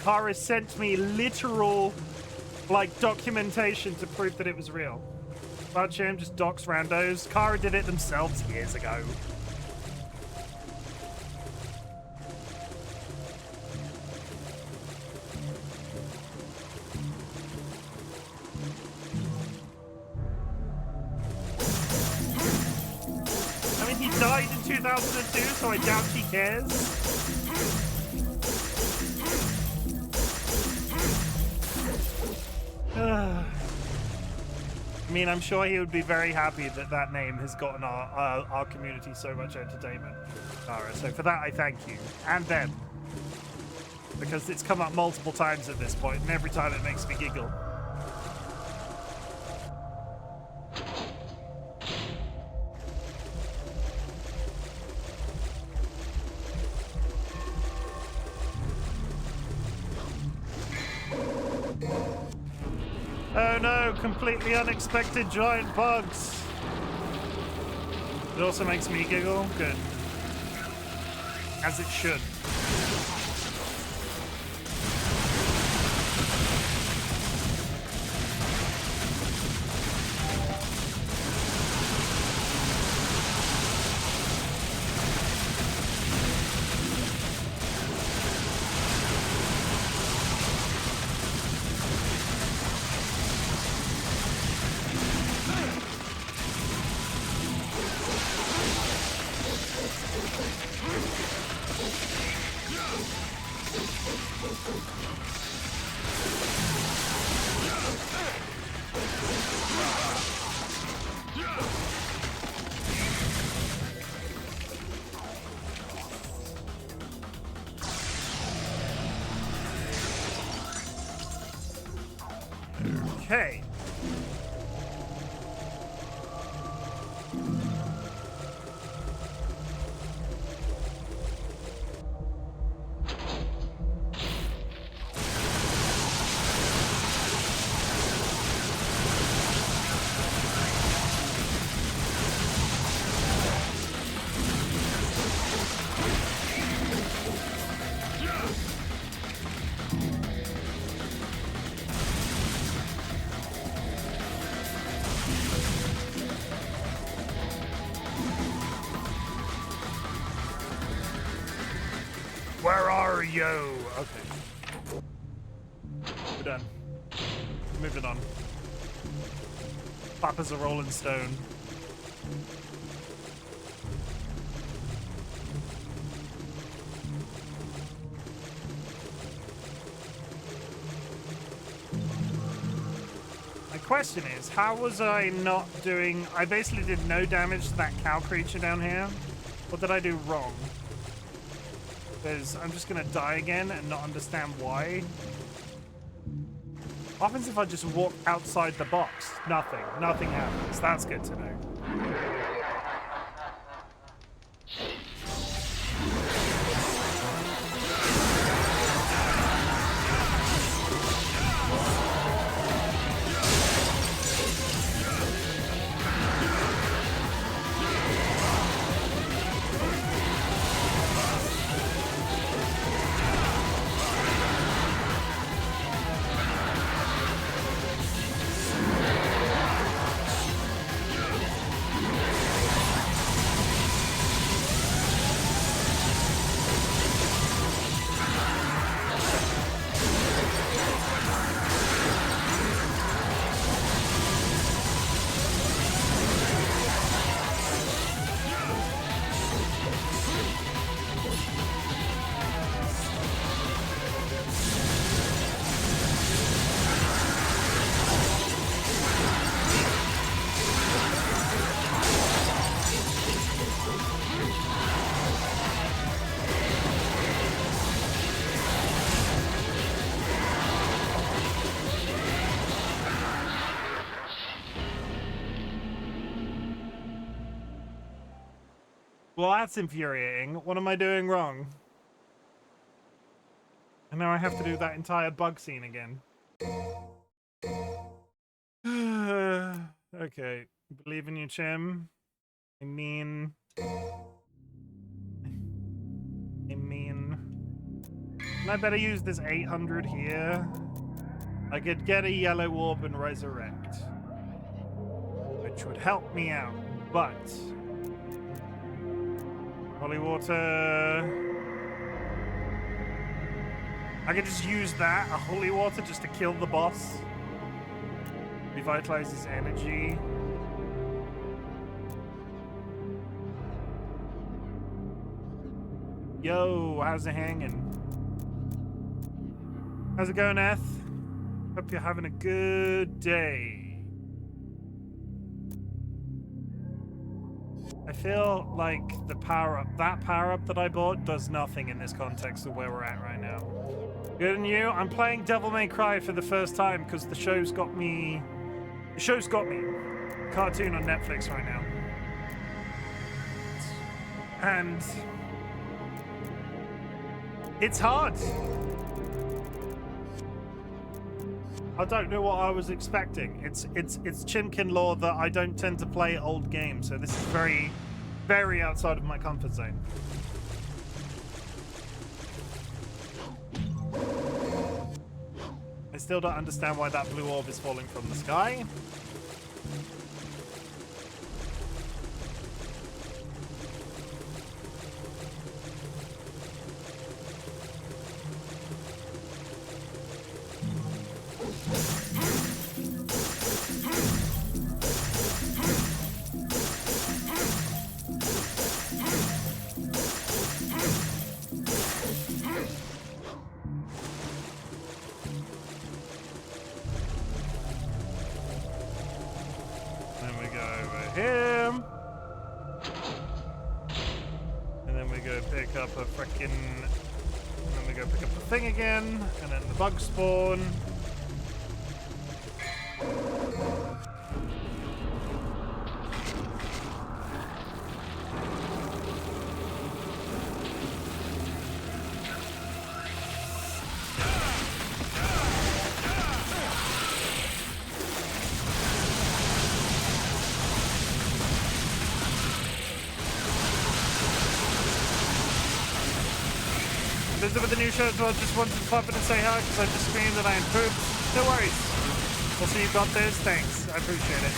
Kara sent me literal, like, documentation to prove that it was real. But Chim just docs randos. Kara did it themselves years ago. He died in 2002, so I doubt he cares. I mean, I'm sure he would be very happy that that name has gotten our community so much entertainment. So for that, I thank you. And them. Because it's come up multiple times at this point, and every time it makes me giggle. Oh no, completely unexpected giant bugs. It also makes me giggle. Good. As it should. Okay. Where are you? Okay. We're done. Moving on. Papa's a rolling stone. My question is, how was I not doing... I basically did no damage to that cow creature down here. What did I do wrong? Because I'm just gonna die again and not understand why. What happens if I just walk outside the box? Nothing. Nothing happens. That's good to know. Well, that's infuriating. What am I doing wrong? And now I have to do that entire bug scene again. Okay. Believe in you, Chim. I mean... I better use this 800 here. I could get a yellow orb and resurrect, which would help me out, but... Holy water... I could just use that, a holy water, just to kill the boss. Revitalize his energy. Yo, how's it hanging? How's it going, Eth? Hope you're having a good day. I feel like that power up that I bought does nothing in this context of where we're at right now. Good and you? I'm playing Devil May Cry for the first time because the show's got me. The show's got me. Cartoon on Netflix right now. And it's hard. I don't know what I was expecting. It's Chimken lore that I don't tend to play old games, so this is very, very outside of my comfort zone. I still don't understand why that blue orb is falling from the sky. Again, and then the bug spawn. With the new show as well, just wanted to pop in and say hi because I just screamed and I improved. No worries. Also, you got this. Thanks. I appreciate it.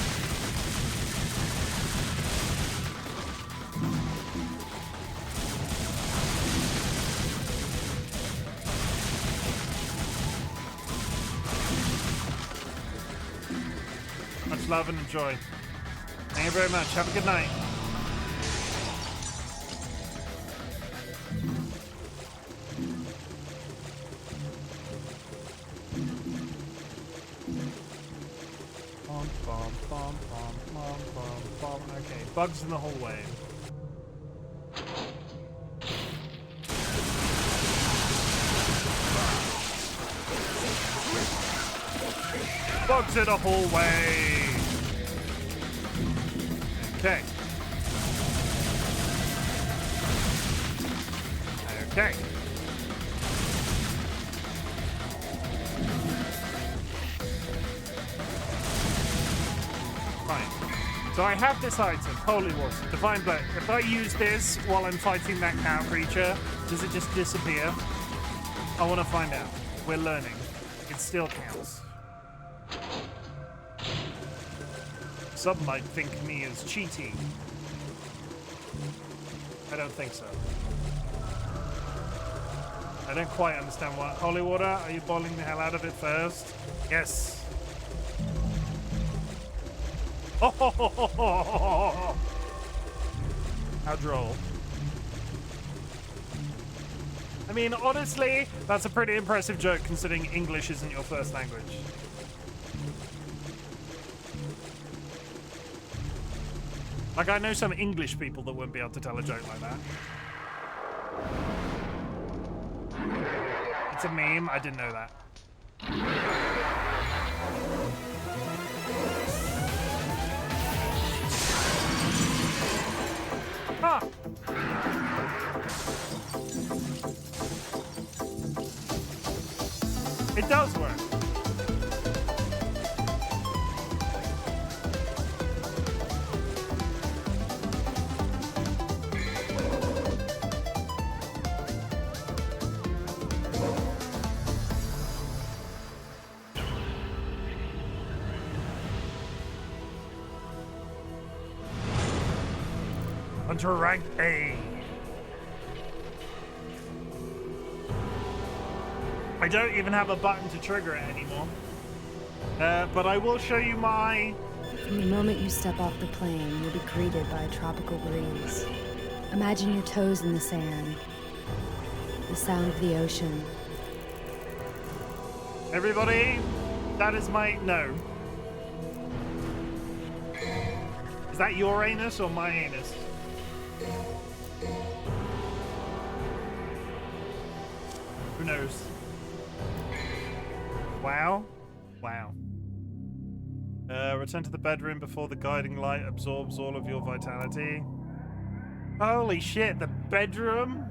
Much love and enjoy. Thank you very much. Have a good night. Okay, bugs in the hallway. Bugs in the hallway. Okay. Okay. So I have this item, Holy Water, Divine Blood. If I use this while I'm fighting that cow creature, does it just disappear? I want to find out. We're learning. It still counts. Some might think me as cheating. I don't think so. I don't quite understand what. Holy Water, are you boiling the hell out of it first? Yes. Oh, how droll. I mean, honestly, that's a pretty impressive joke considering English isn't your first language. Like, I know some English people that wouldn't be able to tell a joke like that. It's a meme. I didn't know that. Huh. It does work. Hunter rank A. I don't even have a button to trigger it anymore. But I will show you my... From the moment you step off the plane, you'll be greeted by a tropical breeze. Imagine your toes in the sand. The sound of the ocean. Everybody, that is my... No. Is that your anus or my anus? Who knows? Wow. Wow. Return to the bedroom before the guiding light absorbs all of your vitality. Holy shit, the bedroom?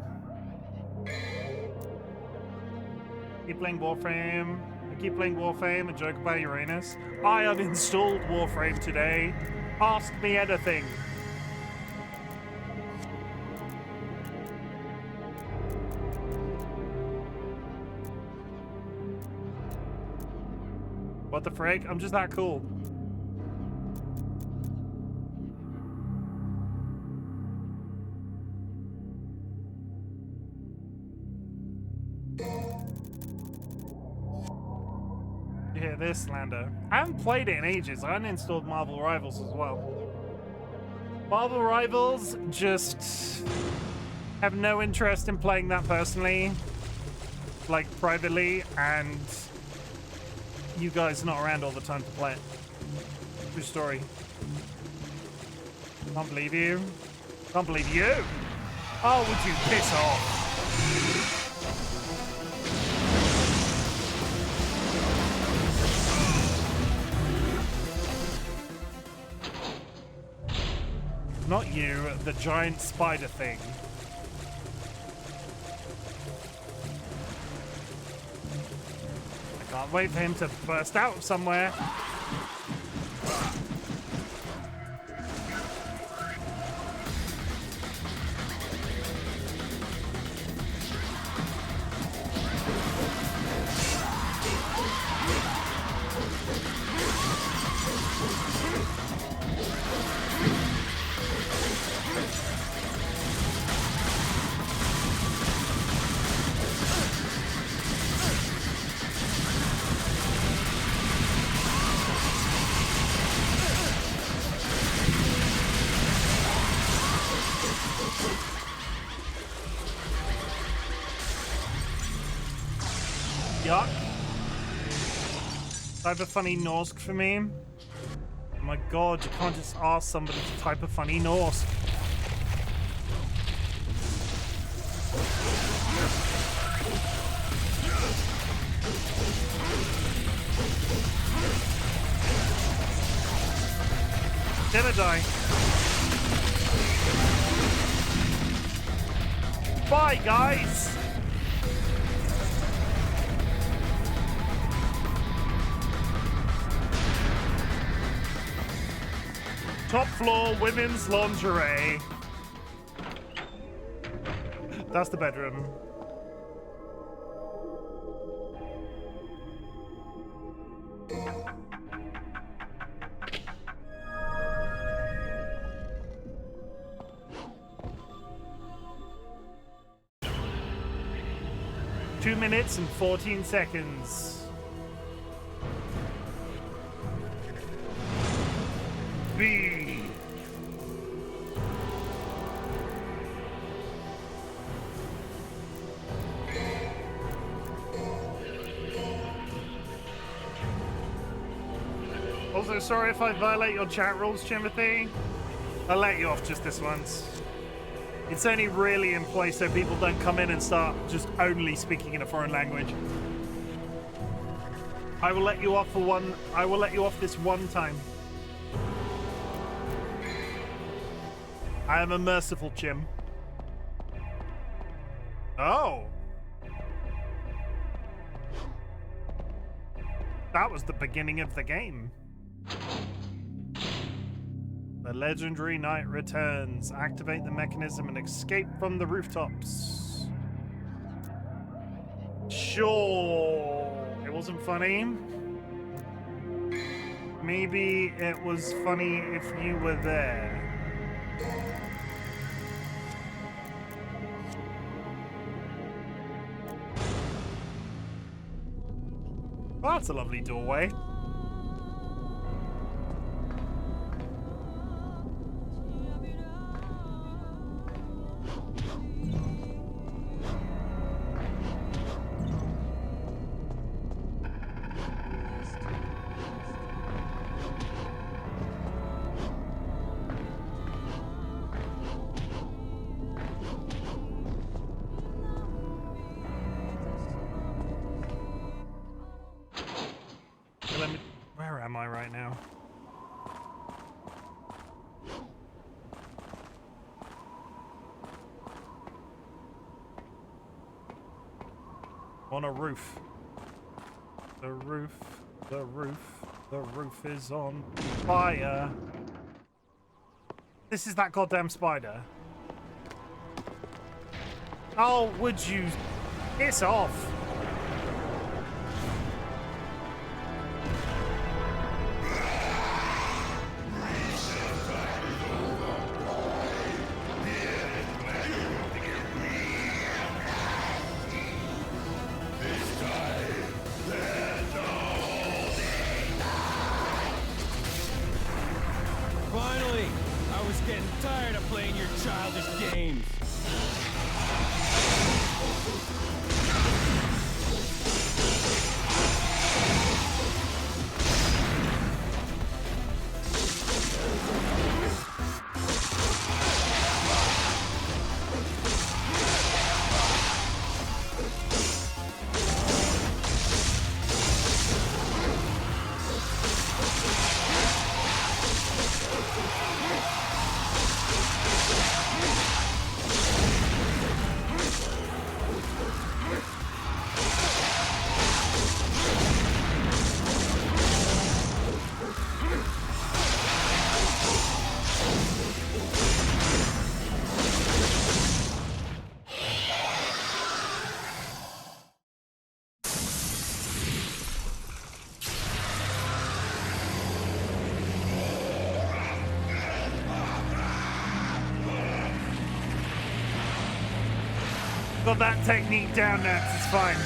Keep playing Warframe. I keep playing Warframe and joke about Uranus. I uninstalled Warframe today. Ask me anything. What the frick? I'm just that cool. You hear this, Lando? I haven't played it in ages. I uninstalled Marvel Rivals as well. Marvel Rivals, just have no interest in playing that personally, like privately, and you guys are not around all the time to play it. True story. Can't believe you. Can't believe you. Oh, would you piss off? Not you, the giant spider thing. I can't wait for him to burst out somewhere. Yuck. Type a funny Norsk for me. Oh my god, you can't just ask somebody to type a funny Norsk. Did I die? Bye, guys! Top floor women's lingerie. That's the bedroom. Two minutes and 14 seconds. B. Also, sorry if I violate your chat rules, Timothy. I'll let you off just this once. It's only really in place so people don't come in and start just only speaking in a foreign language. I will let you off for one. I will let you off this one time. I am a merciful Chim. Oh. That was the beginning of the game. The legendary knight returns. Activate the mechanism and escape from the rooftops. Sure. It wasn't funny. Maybe it was funny if you were there. Oh, that's a lovely doorway. Where am I right now? On a roof. The roof is on fire. This is that goddamn spider. Oh, would you piss off? Finally! I was getting tired of playing your childish games. Got that technique down, Nats, it's fine.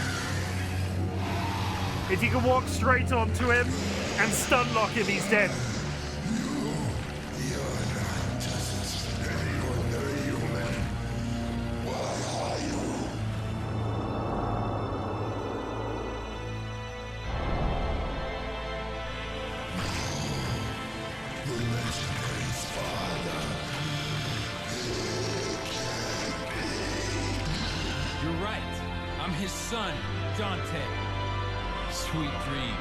If you can walk straight onto him and stun lock him, he's dead. You're right. I'm his son, Dante. Sweet dreams.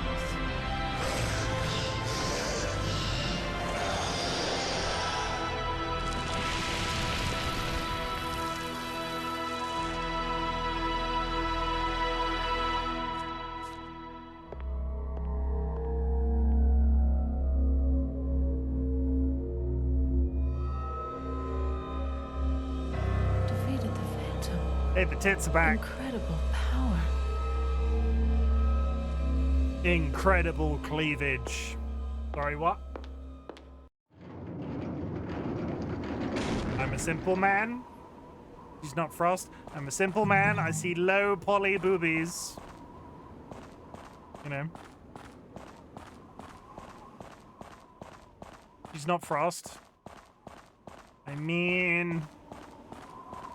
Defeated the Phantom. Hey, the tits are back. Incredible power. Incredible cleavage. Sorry, what? I'm a simple man. She's not Frost. I'm a simple man. I see low poly boobies. You know. She's not Frost. I mean...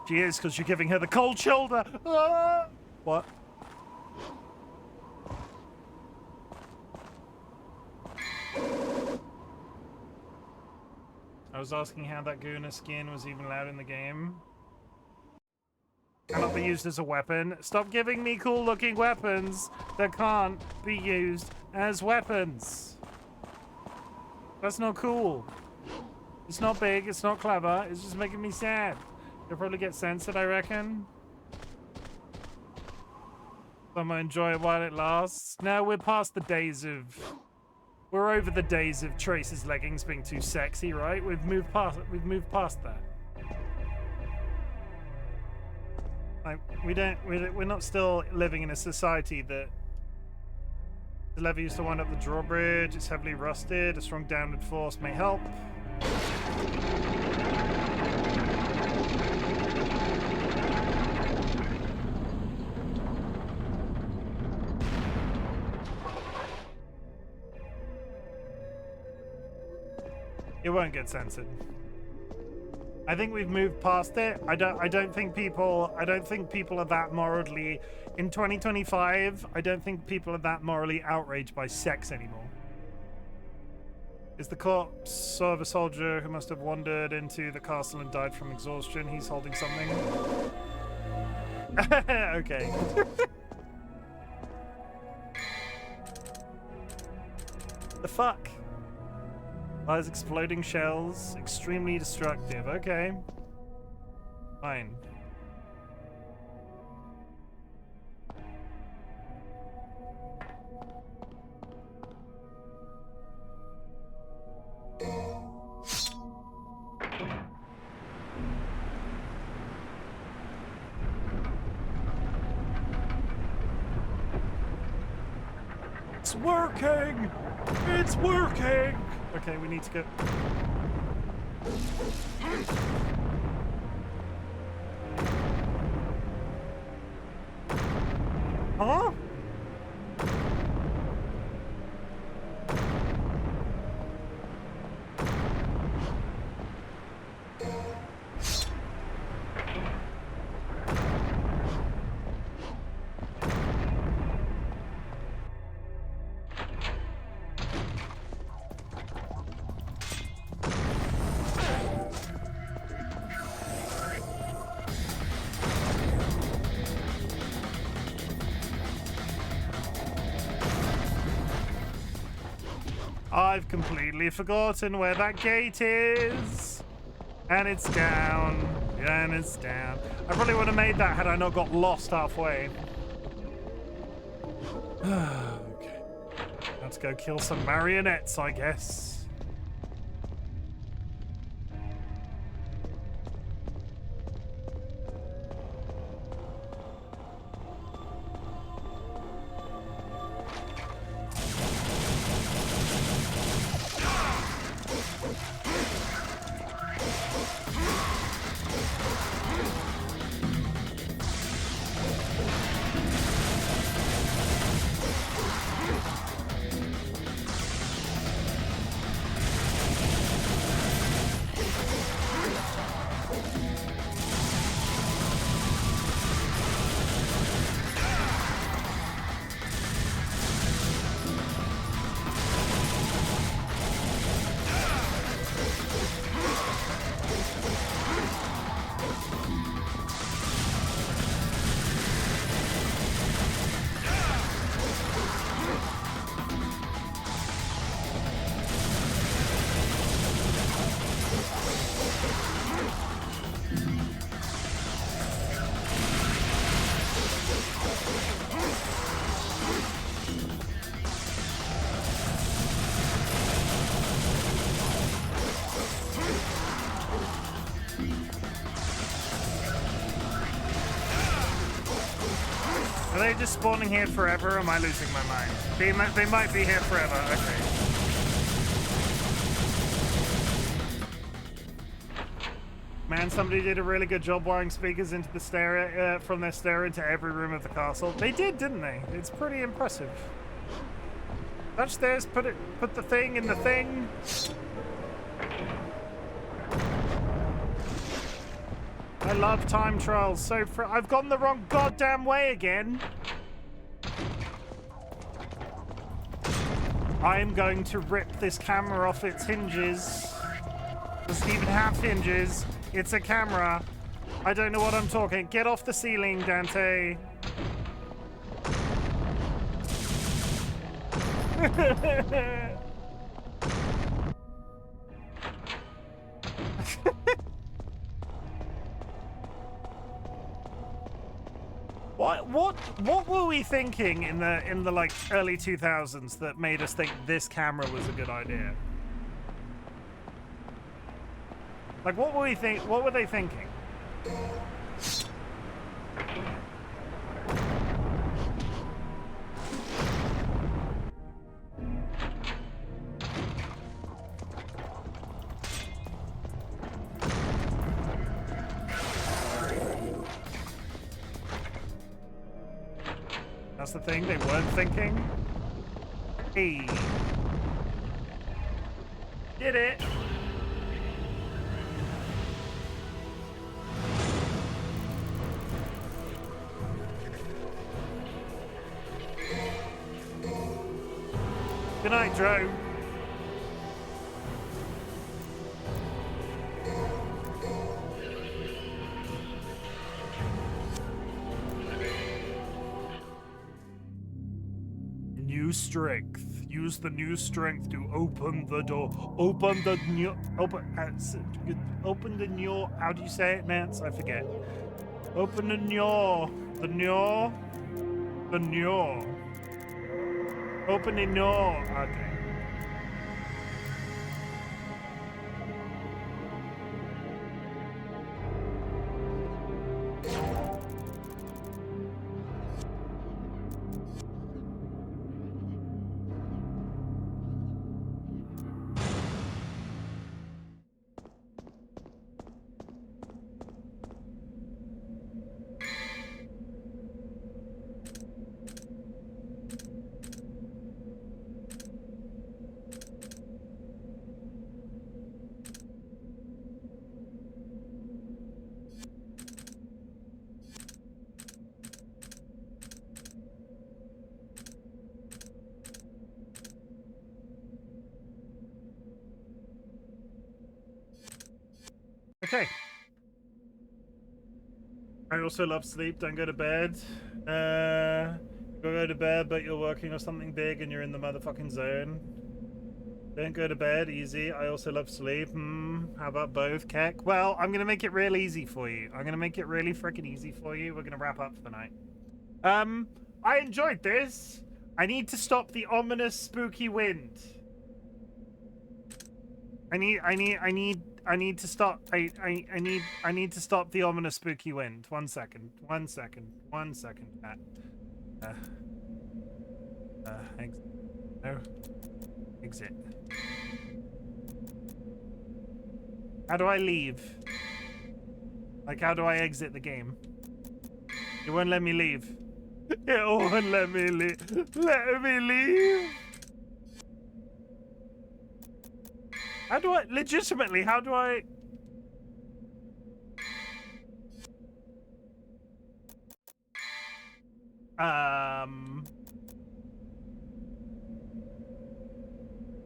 She is, because you're giving her the cold shoulder. Ah! What? I was asking how that Guna skin was even allowed in the game. Cannot be used as a weapon. Stop giving me cool-looking weapons that can't be used as weapons. That's not cool. It's not big, it's not clever, it's just making me sad. You'll probably get censored, I reckon. So I'm gonna enjoy it while it lasts. Now we're past the days of... We're over the days of Trace's leggings being too sexy, right? We've moved past that. Like, we're not still living in a society that the lever used to wind up the drawbridge, it's heavily rusted, a strong downward force may help. It won't get censored. I think we've moved past it. I don't think people are that morally in 2025. I don't think people are that morally outraged by sex anymore. Is the corpse of a soldier who must have wandered into the castle and died from exhaustion? He's holding something. Okay. The fuck? Fires exploding shells, extremely destructive. Okay. Fine. It's working! It's working! Okay, we need to go. Huh? I've completely forgotten where that gate is. And it's down. And it's down. I probably would have made that had I not got lost halfway. Okay. Let's go kill some marionettes, I guess. Are they just spawning here forever, or am I losing my mind? They might be here forever, okay. Man, somebody did a really good job wiring speakers into the stair, from their stair into every room of the castle. They did, didn't they? It's pretty impressive. Touch stairs, put the thing in the thing. I love time trials so I've gone the wrong goddamn way again. I'm going to rip this camera off its hinges. Doesn't even have hinges. It's a camera. I don't know what I'm talking. Get off the ceiling, Dante. What were we thinking in the like early 2000s that made us think this camera was a good idea? Like, what were they thinking? That's the thing, they weren't thinking. Hey. Did it. Good night, Drew. New strength. Use the new strength to open the door. Open the new. Open the new. How do you say it, Nance? I forget. Open the new. The new. The new. Open the door. Okay. Okay. I also love sleep. Don't go to bed. Go to bed, but you're working on something big and you're in the motherfucking zone. Don't go to bed. Easy. I also love sleep. How about both, Keck? Well, I'm gonna make it real easy for you. I'm gonna make it really freaking easy for you. We're gonna wrap up for the night. I enjoyed this. I need to stop the ominous spooky wind. I need to stop. I need to stop the ominous spooky wind. 1 second. 1 second. 1 second. Exit. No. Exit. How do I leave? Like, how do I exit the game? It won't let me leave. It won't let me leave. Let me leave. How do I, legitimately, how do I?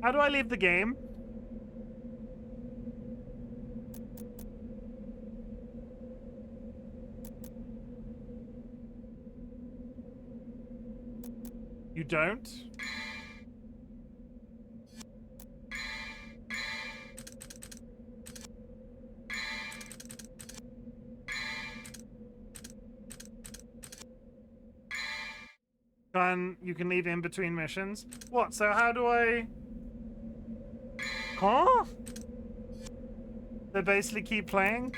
How do I leave the game? You don't? You can leave in between missions. What? So how do I? Huh? They basically keep playing.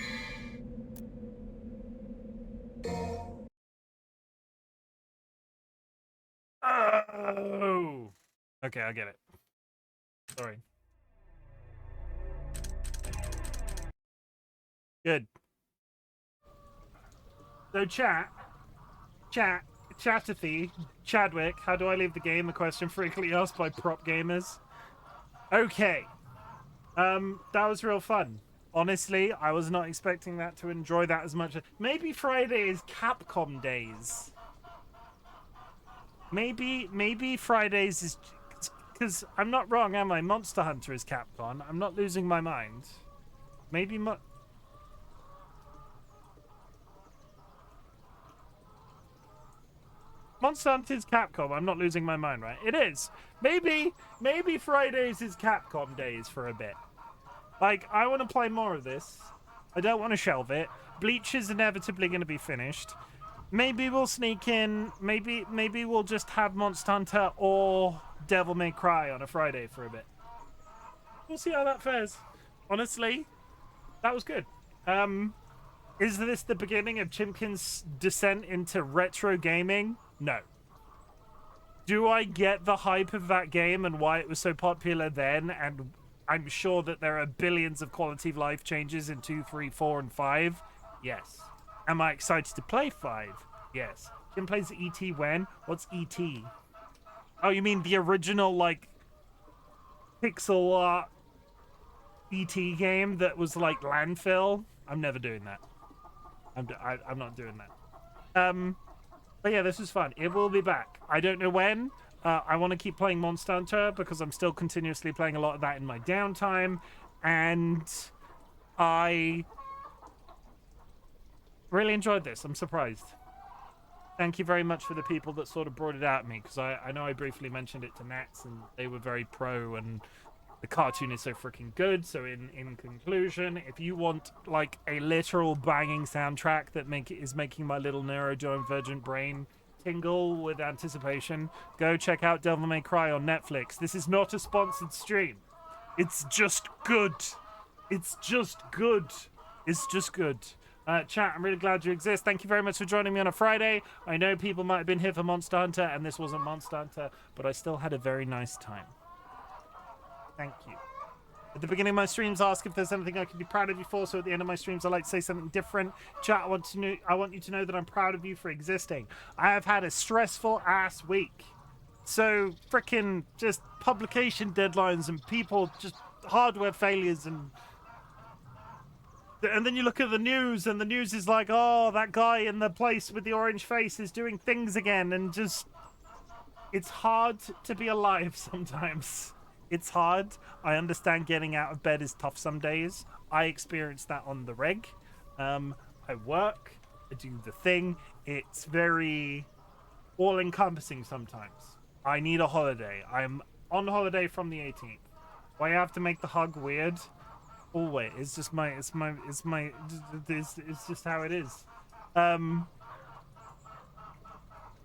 Oh. Okay, I get it. Sorry. Good. So Chatterthy, Chadwick, how do I leave the game? The question frequently asked by prop gamers. Okay. That was real fun. Honestly, I was not expecting that to enjoy that as much. Maybe Friday is Capcom days. Maybe Fridays is... Because I'm not wrong, am I? Monster Hunter is Capcom. I'm not losing my mind. Maybe Monster Hunter is Capcom. I'm not losing my mind, right? It is. Maybe Fridays is Capcom days for a bit. Like, I want to play more of this. I don't want to shelve it. Bleach is inevitably going to be finished. Maybe we'll sneak in. Maybe we'll just have Monster Hunter or Devil May Cry on a Friday for a bit. We'll see how that fares. Honestly, that was good. Is this the beginning of Chimken's descent into retro gaming? No. Do I get the hype of that game and why it was so popular then? And I'm sure that there are billions of quality of life changes in 2, 3, 4, and 5. Yes. Am I excited to play 5? Yes. Jim plays E.T. when? What's E.T.? Oh, you mean the original, like, pixel art E.T. game that was like landfill? I'm never doing that. I'm not doing that. But yeah, this was fun. It will be back. I don't know when. I want to keep playing Monster Hunter because I'm still continuously playing a lot of that in my downtime. And I really enjoyed this. I'm surprised. Thank you very much for the people that sort of brought it out at me, because I know I briefly mentioned it to Nats and they were very pro, and the cartoon is so freaking good. So in conclusion, if you want like a literal banging soundtrack that is making my little neurodivergent brain tingle with anticipation, go check out Devil May Cry on Netflix. This is not a sponsored stream. It's just good. It's just good. It's just good. Chat, I'm really glad you exist. Thank you very much for joining me on a Friday. I know people might have been here for Monster Hunter, and this wasn't Monster Hunter, but I still had a very nice time. Thank you. At the beginning of my streams, ask if there's anything I can be proud of you for. So at the end of my streams, I like to say something different. Chat, I want you to know that I'm proud of you for existing. I have had a stressful ass week. So freaking just publication deadlines and people just hardware failures and then you look at the news and the news is like, oh, that guy in the place with the orange face is doing things again, and just it's hard to be alive sometimes. It's hard. I understand getting out of bed is tough some days. I experience that on the reg. I work, I do the thing. It's very all-encompassing sometimes. I need a holiday. I'm on holiday from the 18th. Why I have to make the hug weird? Always. It's just it's just how it is.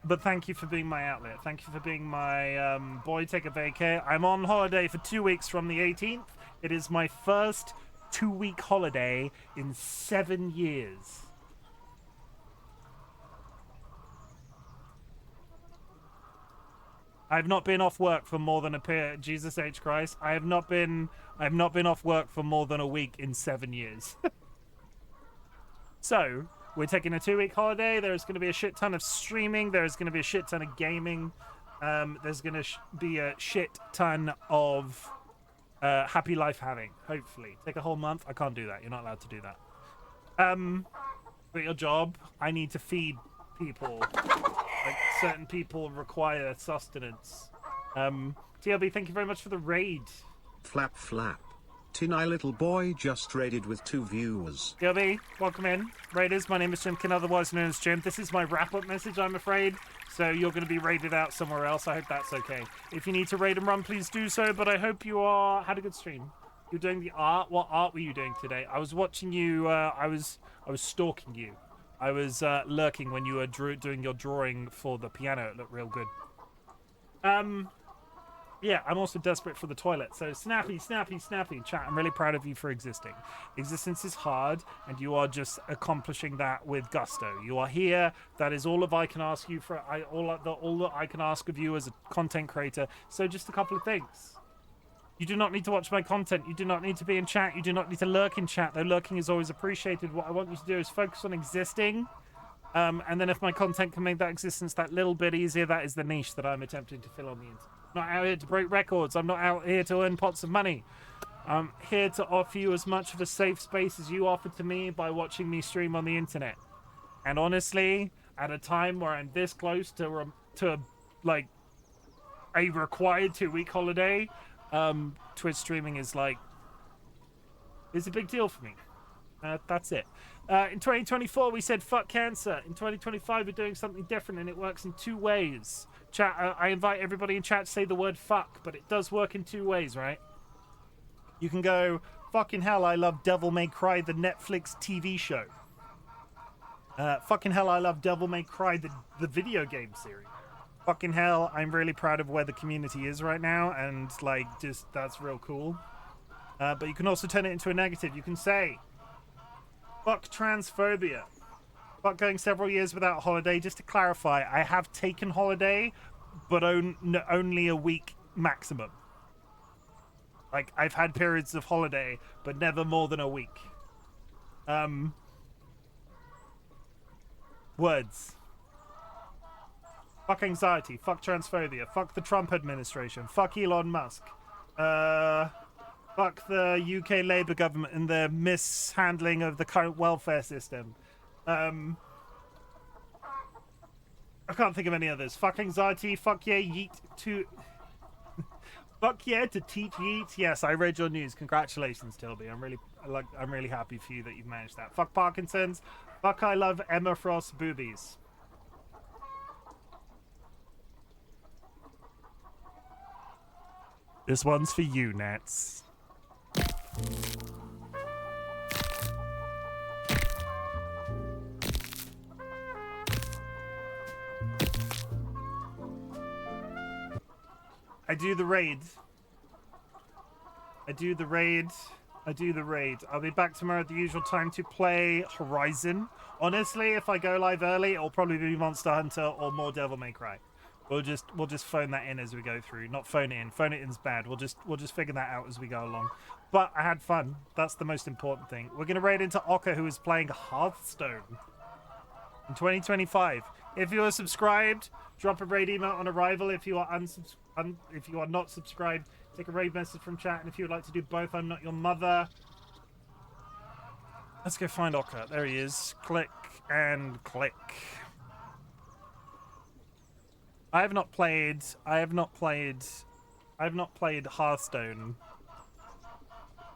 But thank you for being my outlet. Thank you for being my boy take a vacay. I'm on holiday for 2 weeks from the 18th. It is my first 2-week holiday in 7 years. I've not been off work for more than Jesus H. Christ. I have not been off work for more than a week in 7 years. So we're taking a 2-week holiday. There's going to be a shit ton of streaming. There's going to be a shit ton of gaming. There's going to be a shit ton of happy life having, hopefully. Take a whole month. I can't do that. You're not allowed to do that. But your job, I need to feed people. Like, certain people require sustenance. TLB, thank you very much for the raid. Flap flap. Tinai little boy just raided with 2 viewers. TLB, welcome in. Raiders, my name is Chimken, otherwise known as Chim. This is my wrap-up message, I'm afraid. So you're going to be raided out somewhere else. I hope that's okay. If you need to raid and run, please do so. But I hope you had a good stream. You're doing the art. What art were you doing today? I was watching you. I was stalking you. I was lurking when you were doing your drawing for the piano. It looked real good. Yeah, I'm also desperate for the toilet. So snappy, snappy, snappy. Chat, I'm really proud of you for existing. Existence is hard, and you are just accomplishing that with gusto. You are here. That is all I can ask you for. All that I can ask of you as a content creator. So just a couple of things. You do not need to watch my content. You do not need to be in chat. You do not need to lurk in chat, though lurking is always appreciated. What I want you to do is focus on existing. And then if my content can make that existence that little bit easier, that is the niche that I'm attempting to fill on the internet. I'm not out here to break records. I'm not out here to earn pots of money. I'm here to offer you as much of a safe space as you offer to me by watching me stream on the internet. And honestly, at a time where I'm this close to like a required 2-week holiday, Twitch streaming is like, it's a big deal for me. That's it. In 2024, we said fuck cancer. In 2025, we're doing something different, and it works in 2 ways. Chat, I invite everybody in chat to say the word fuck, but it does work in 2 ways, right? You can go, fucking hell, I love Devil May Cry, the Netflix TV show. Fucking hell, I love Devil May Cry, the video game series. Fucking hell, I'm really proud of where the community is right now, and like, just that's real cool. But you can also turn it into a negative. You can say, fuck transphobia. Fuck going several years without holiday. Just to clarify, I have taken holiday, but only a week maximum. Like, I've had periods of holiday, but never more than a week. Words. Fuck anxiety. Fuck transphobia. Fuck the Trump administration. Fuck Elon Musk. Fuck the UK Labour government and the mishandling of the current welfare system. I can't think of any others. Fuck anxiety. Fuck yeah, yeet to... Fuck yeah to teach yeet. Yes, I read your news. Congratulations, Tilby. I'm really happy for you that you've managed that. Fuck Parkinson's. Fuck I love Emma Frost boobies. This one's for you, Nats. I do the raid. I do the raid. I'll be back tomorrow at the usual time to play Horizon. Honestly, if I go live early, it'll probably be Monster Hunter or more Devil May Cry. We'll just phone that in as we go through. Not phone it in. Phone it in's bad. We'll just figure that out as we go along. But I had fun. That's the most important thing. We're gonna raid into Oka, who is playing Hearthstone in 2025. If you are subscribed, drop a raid email on arrival. If you are if you are not subscribed, take a raid message from chat. And if you would like to do both, I'm not your mother. Let's go find Oka. There he is. Click and click. I have not played Hearthstone.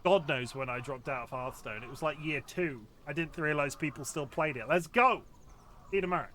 God knows when I dropped out of Hearthstone. It was like year 2. I didn't realize people still played it. Let's go! See you tomorrow.